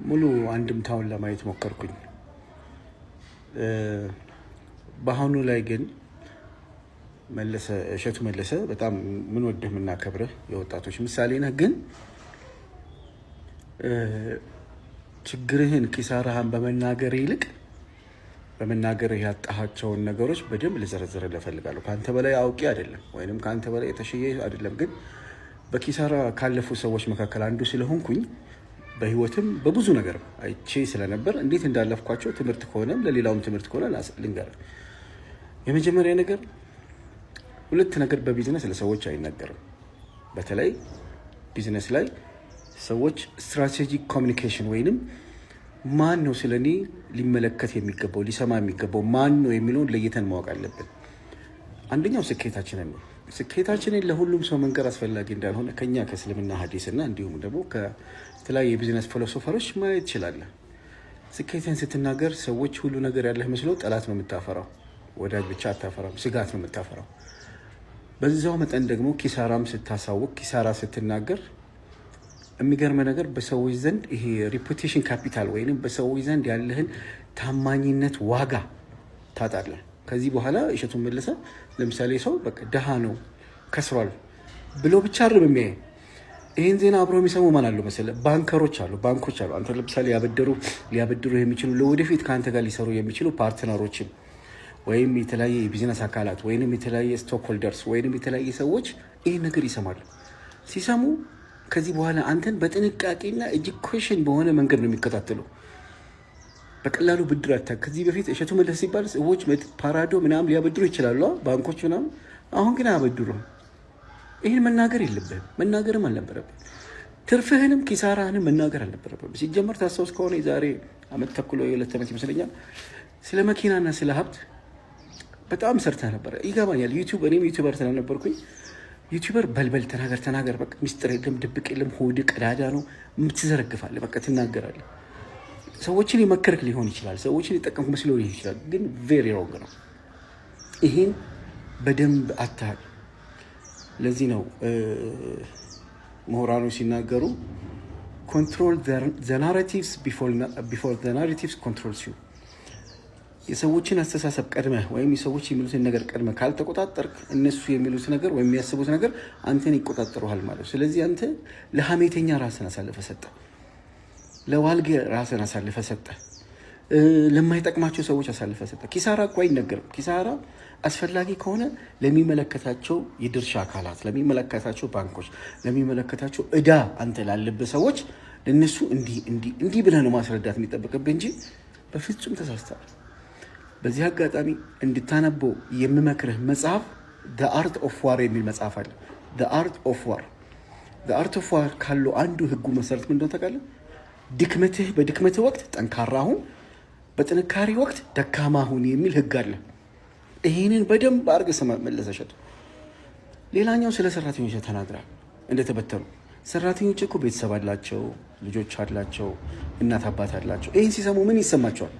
ሙሉ አንድምታውን ለማየት ሞከርኩኝ። በአሁኑ ላይ ግን እሸቱ መለሰ በጣም ምን ወደህ የምናከብርህ የወጣቶች ምሳሌ ነህ። ግን ችግርህን ኪሳራህን በመናገር ይልቅ በመናገር ያጣሃቸውን ነገሮች በደንብ ልዘረዝርልህ እፈልጋለሁ። ከአንተ በላይ አውቄ አይደለም ወይንም ከአንተ በላይ የተሸየ አይደለም። ግን በኪሳራ ካለፉ ሰዎች መካከል አንዱ ስለሆንኩኝ በህይወትም በብዙ ነገር አይቼ ስለነበር እንዴት እንዳለፍኳቸው ትምህርት ከሆነም ለሌላውም ትምህርት ከሆነ ልንገርህ። የመጀመሪያ ነገር ሁለት ነገር በቢዝነስ ለሰዎች አይነገርም። በተለይ ቢዝነስ ላይ ሰዎች ስትራቴጂክ ኮሚኒኬሽን ወይንም ማን ነው ስለኔ ሊመለከት የሚገባው ሊሰማ የሚገባው ማን ነው የሚለውን ለይተን ማወቅ አለብን። አንደኛው ስኬታችንን ነው። ስኬታችንን ለሁሉም ሰው መንገር አስፈላጊ እንዳልሆነ ከኛ ከእስልምና ሐዲስና እንዲሁም ደግሞ ከተለያዩ የቢዝነስ ፊሎሶፈሮች ማየት ይችላል። ስኬትን ስትናገር ሰዎች ሁሉ ነገር ያለህ መስለው ጠላት ነው የምታፈራው፣ ወዳጅ ብቻ አታፈራም፣ ስጋት ነው የምታፈራው። በዛው መጠን ደግሞ ኪሳራም ስታሳውቅ ኪሳራ ስትናገር የሚገርም ነገር በሰዎች ዘንድ ይሄ ሪፑቴሽን ካፒታል ወይንም በሰዎች ዘንድ ያለህን ታማኝነት ዋጋ ታጣለህ። ከዚህ በኋላ እሸቱ መለሰ ለምሳሌ ሰው በቃ ደሃ ነው ከስሯል ብሎ ብቻ አይደለም የሚያይ። ይሄን ዜና አብሮ የሚሰሙ ማን አሉ መሰለህ? ባንከሮች አሉ፣ ባንኮች አሉ። አንተ ለምሳሌ ሊያበድሩ የሚችሉ ለወደፊት ከአንተ ጋር ሊሰሩ የሚችሉ ፓርትነሮችን ወይም የተለያየ የቢዝነስ አካላት ወይንም የተለያየ ስቶክ ሆልደርስ ወይንም የተለያየ ሰዎች ይህን ነገር ይሰማሉ። ሲሰሙ ከዚህ በኋላ አንተን በጥንቃቄና ኤጁኬሽን በሆነ መንገድ ነው የሚከታተሉ። በቀላሉ ብድር አታ ከዚህ በፊት እሸቱ መለሰ ሲባል ሰዎች ፓራዶ ምናምን ሊያበድሩ ይችላሉ፣ ባንኮች ምናምን። አሁን ግን አያበድሩም። ይህን መናገር የለብህም፣ መናገርም አልነበረብህም። ትርፍህንም ኪሳራህንም መናገር አልነበረብህም። ሲጀመር ታስታውስ ከሆነ የዛሬ ዓመት ተኩል ወይ 2 ዓመት ይመስለኛል ስለ መኪናና ስለ ሀብት በጣም ሰርተህ ነበረ። ይገባኛል። እኔም ዩቲዩበር ስለነበርኩኝ ዩቲዩበር በልበል ተናገር፣ በቃ ሚስጥር የለም ድብቅ የለም፣ ሆድ ቀዳዳ ነው፣ የምትዘረግፋለህ፣ በቃ ትናገራለህ። ሰዎችን የመከርክ ሊሆን ይችላል፣ ሰዎችን የጠቀምክ መስሎ ሊሆን ይችላል፣ ግን ቬሪ ሮንግ ነው። ይሄን በደንብ አታል። ለዚህ ነው ምሁራኖች ሲናገሩ ኮንትሮል ዘ ናሬቲቭስ ቢፎር ዘ ናሬቲቭስ ኮንትሮልስ ዩ። የሰዎችን አስተሳሰብ ቀድመህ ወይም የሰዎች የሚሉትን ነገር ቀድመህ ካልተቆጣጠርክ እነሱ የሚሉት ነገር ወይም የሚያስቡት ነገር አንተን ይቆጣጠሩሃል ማለት። ስለዚህ አንተ ለሐሜተኛ ራስን አሳልፈ ሰጠ፣ ለዋልጌ ራስን አሳልፈ ሰጠ፣ ለማይጠቅማቸው ሰዎች አሳልፈ ሰጠ። ኪሳራ እኮ አይነገርም። ኪሳራ አስፈላጊ ከሆነ ለሚመለከታቸው የድርሻ አካላት፣ ለሚመለከታቸው ባንኮች፣ ለሚመለከታቸው እዳ አንተ ላለብህ ሰዎች ለነሱ እንዲህ ብለህ ነው ማስረዳት የሚጠበቅብህ እንጂ በፍጹም ተሳስተሃል። በዚህ አጋጣሚ እንድታነበው የምመክርህ መጽሐፍ ዘ አርት ኦፍ ዋር የሚል መጽሐፍ አለ። ዘ አርት ኦፍ ዋር። ዘ አርት ኦፍ ዋር ካለው አንዱ ህጉ መሰረት ምን እንደሆነ ታውቃለህ? በድክመትህ ወቅት ጠንካራ ሁን፣ በጥንካሬ ወቅት ደካማ ሁን የሚል ህግ አለ። ይህንን በደንብ አድርገህ ስማ መለሰ እሸቱ። ሌላኛው ስለ ሰራተኞች ተናግራል እንደተበተኑ። ሰራተኞች እኮ ቤተሰብ አላቸው፣ ልጆች አላቸው፣ እናት አባት አላቸው። ይህን ሲሰሙ ምን ይሰማቸዋል?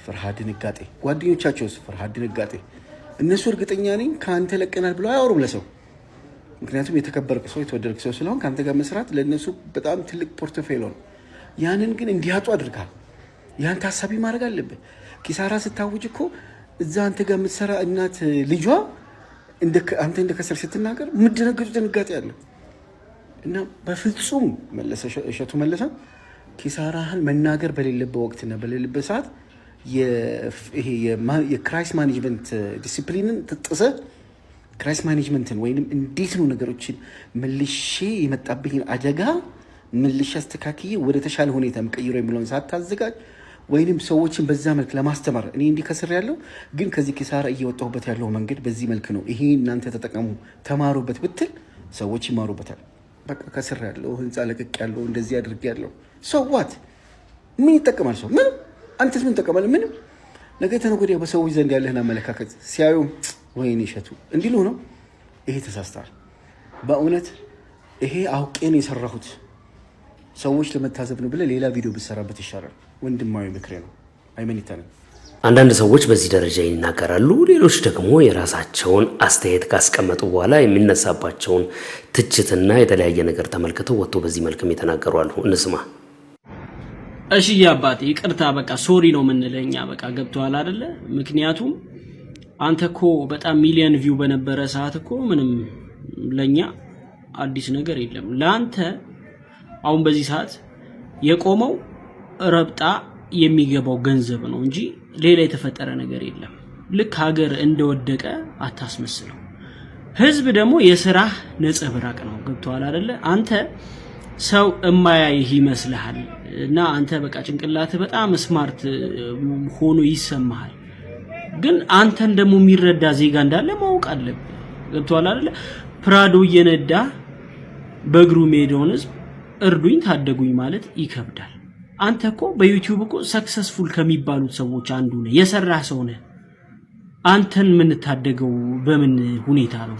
ፍርሃት፣ ድንጋጤ። ጓደኞቻቸውስ? ፍርሃት፣ ድንጋጤ። እነሱ እርግጠኛ ነኝ ከአንተ ለቀናል ብለው አያወሩም ለሰው። ምክንያቱም የተከበርክ ሰው የተወደድክ ሰው ስለሆን ከአንተ ጋር መስራት ለእነሱ በጣም ትልቅ ፖርትፌሎ ነው። ያንን ግን እንዲያጡ አድርጋል። ያን ታሳቢ ማድረግ አለብህ። ኪሳራ ስታውጅ እኮ እዛ አንተ ጋር የምትሰራ እናት ልጇ አንተ እንደከሰር ስትናገር የምትደነግጡ ድንጋጤ አለ እና በፍጹም እሸቱ መለሰ ኪሳራህን መናገር በሌለበት ወቅትና በሌለበት ሰዓት የክራይስ ማኔጅመንት ዲሲፕሊንን ጥሰህ ክራይስ ማኔጅመንትን ወይንም እንዴት ነው ነገሮችን መልሼ የመጣብኝን አደጋ መልሼ አስተካክዬ ወደ ተሻለ ሁኔታ የምቀይረው የሚለውን ሳታዘጋጅ ወይንም ሰዎችን በዛ መልክ ለማስተማር እኔ እንዲከስር ያለው ግን ከዚህ ኪሳራ እየወጣሁበት ያለው መንገድ በዚህ መልክ ነው፣ ይሄ እናንተ ተጠቀሙ ተማሩበት ብትል ሰዎች ይማሩበታል። በቃ ከስር ያለው ህንፃ ለቅቅ ያለው እንደዚህ አድርግ ያለው ሰዋት ምን ይጠቀማል ሰው? ምን አንተስ ምን ተቀበል? ምን ነገ ተነገ ወዲያ በሰዎች ዘንድ ያለህን አመለካከት ሲያዩ ወይኔ እሸቱ እንዲሉ ነው። ይሄ ተሳስተዋል። በእውነት ይሄ አውቄን የሰራሁት ሰዎች ለመታዘብ ነው ብለህ ሌላ ቪዲዮ ብትሰራበት ይሻላል። ወንድማዊ ምክሬ ነው። አይመኒታ ነው። አንዳንድ ሰዎች በዚህ ደረጃ ይናገራሉ። ሌሎች ደግሞ የራሳቸውን አስተያየት ካስቀመጡ በኋላ የሚነሳባቸውን ትችትና የተለያየ ነገር ተመልክተው ወጥቶ በዚህ መልክም የተናገሩ አሉ። እንስማ። እሺ አባቴ ይቅርታ፣ በቃ ሶሪ ነው የምንለኛ። በቃ ገብቷል አይደለ? ምክንያቱም አንተ እኮ በጣም ሚሊዮን ቪው በነበረ ሰዓት እኮ ምንም ለኛ አዲስ ነገር የለም። ለአንተ አሁን በዚህ ሰዓት የቆመው ረብጣ የሚገባው ገንዘብ ነው እንጂ ሌላ የተፈጠረ ነገር የለም። ልክ ሀገር እንደወደቀ አታስመስለው። ህዝብ ደግሞ የሥራህ ነጸብራቅ ነው። ገብቷል አይደለ? አንተ ሰው እማያይህ ይመስልሃል እና አንተ በቃ ጭንቅላትህ በጣም ስማርት ሆኖ ይሰማሃል። ግን አንተን ደግሞ የሚረዳ ዜጋ እንዳለ ማወቅ አለብህ። ገብቷል አይደለ? ፕራዶ እየነዳ በእግሩ ሜዳውን ህዝብ እርዱኝ ታደጉኝ ማለት ይከብዳል። አንተ እኮ በዩቲዩብ እኮ ሰክሰስፉል ከሚባሉት ሰዎች አንዱ ነህ። የሰራህ ሰው ነህ። አንተን ምን ታደገው በምን ሁኔታ ነው?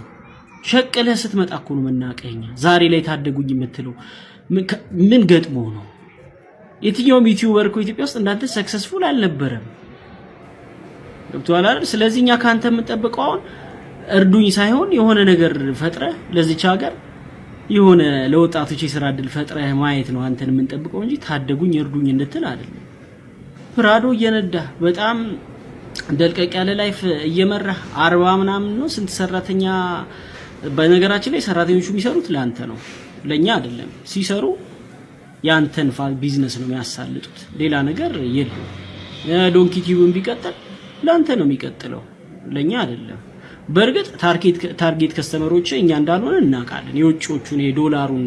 ሸቀለህ ስትመጣ እኮ ነው መናቀኛ። ዛሬ ላይ ታደጉኝ የምትለው ምን ገጥሞ ነው? የትኛውም ዩቲዩበር እኮ ኢትዮጵያ ውስጥ እንዳንተ ሰክሰስፉል አልነበረም። ገብቶሃል አይደል? ስለዚህ እኛ ካንተ የምንጠብቀው አሁን እርዱኝ ሳይሆን የሆነ ነገር ፈጥረህ ለዚች ሀገር የሆነ ለወጣቶች የሥራ ዕድል ፈጥረህ ማየት ነው አንተን የምንጠብቀው እንጂ ታደጉኝ እርዱኝ እንድትል አይደለም። ፕራዶ እየነዳ በጣም ደልቀቅ ያለ ላይፍ እየመራህ 40 ምናምን ነው ስንት ሰራተኛ። በነገራችን ላይ ሰራተኞቹ የሚሰሩት ለአንተ ነው ለኛ አይደለም። ሲሰሩ ያንተን ቢዝነስ ነው የሚያሳልጡት፣ ሌላ ነገር የለም። ዶንኪ ቲዩብን ቢቀጥል ለአንተ ነው የሚቀጥለው ለኛ አይደለም። በርግጥ ታርጌት ከስተመሮች እኛ እንዳልሆነ እናውቃለን። የውጭዎቹን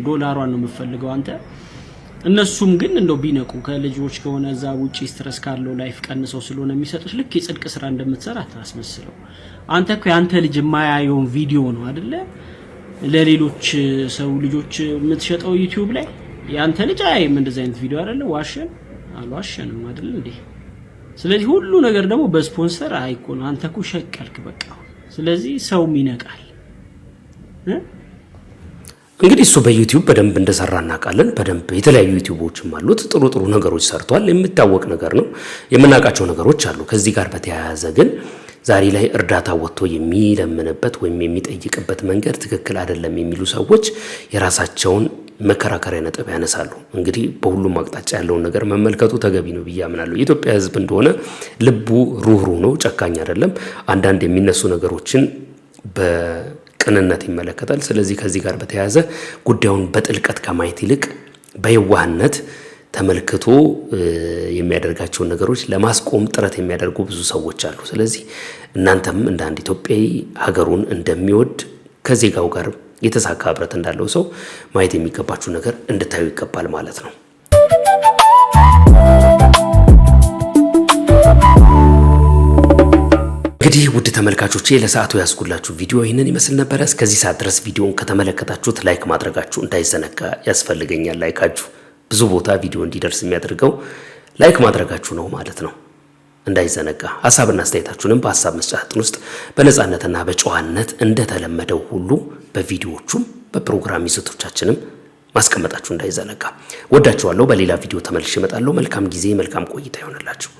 ዶላሯን ነው የምፈልገው አንተ። እነሱም ግን እንደው ቢነቁ ከልጆች ከሆነ እዛ ውጪ ስትረስ ካለው ላይፍ ቀንሰው ስለሆነ የሚሰጡት ልክ የጽድቅ ስራ እንደምትሰራ አታስመስለው። አንተ እኮ ያንተ ልጅ የማያየውን ቪዲዮ ነው አይደለ ለሌሎች ሰው ልጆች የምትሸጠው ዩቲዩብ ላይ። ያንተ ልጅ አያይም እንደዚህ አይነት ቪዲዮ አይደለ? ዋሸን አልዋሸንም አይደል እንዴ? ስለዚህ ሁሉ ነገር ደግሞ በስፖንሰር አይኮን። አንተ እኮ ሸቀልክ በቃ። ስለዚህ ሰውም ይነቃል። እንግዲህ እሱ በዩቲዩብ በደንብ እንደሰራ እናውቃለን። በደንብ የተለያዩ ዩቲዩቦችም አሉት። ጥሩ ነገሮች ሰርቷል። የሚታወቅ ነገር ነው። የምናውቃቸው ነገሮች አሉ። ከዚህ ጋር በተያያዘ ግን ዛሬ ላይ እርዳታ ወጥቶ የሚለምንበት ወይም የሚጠይቅበት መንገድ ትክክል አይደለም የሚሉ ሰዎች የራሳቸውን መከራከሪያ ነጥብ ያነሳሉ። እንግዲህ በሁሉም አቅጣጫ ያለውን ነገር መመልከቱ ተገቢ ነው ብዬ አምናለሁ። የኢትዮጵያ ሕዝብ እንደሆነ ልቡ ሩህሩህ ነው፣ ጨካኝ አይደለም። አንዳንድ የሚነሱ ነገሮችን በቅንነት ይመለከታል። ስለዚህ ከዚህ ጋር በተያያዘ ጉዳዩን በጥልቀት ከማየት ይልቅ በየዋህነት ተመልክቶ የሚያደርጋቸውን ነገሮች ለማስቆም ጥረት የሚያደርጉ ብዙ ሰዎች አሉ። ስለዚህ እናንተም እንደ አንድ ኢትዮጵያዊ ሀገሩን እንደሚወድ ከዜጋው ጋር የተሳካ ህብረት እንዳለው ሰው ማየት የሚገባችሁ ነገር እንድታዩ ይገባል ማለት ነው። እንግዲህ ውድ ተመልካቾቼ ለሰዓቱ ያስኩላችሁ ቪዲዮ ይህንን ይመስል ነበር። እስከዚህ ሰዓት ድረስ ቪዲዮውን ከተመለከታችሁት ላይክ ማድረጋችሁ እንዳይዘነጋ ያስፈልገኛል። ላይካችሁ ብዙ ቦታ ቪዲዮ እንዲደርስ የሚያደርገው ላይክ ማድረጋችሁ ነው ማለት ነው። እንዳይዘነጋ። ሐሳብና አስተያየታችሁንም በሐሳብ መስጫ ሳጥን ውስጥ በነጻነትና በጨዋነት እንደተለመደው ሁሉ በቪዲዮዎቹም በፕሮግራም ይዘቶቻችንም ማስቀመጣችሁ እንዳይዘነጋ። ወዳችኋለሁ። በሌላ ቪዲዮ ተመልሼ እመጣለሁ። መልካም ጊዜ፣ መልካም ቆይታ ይሆንላችሁ።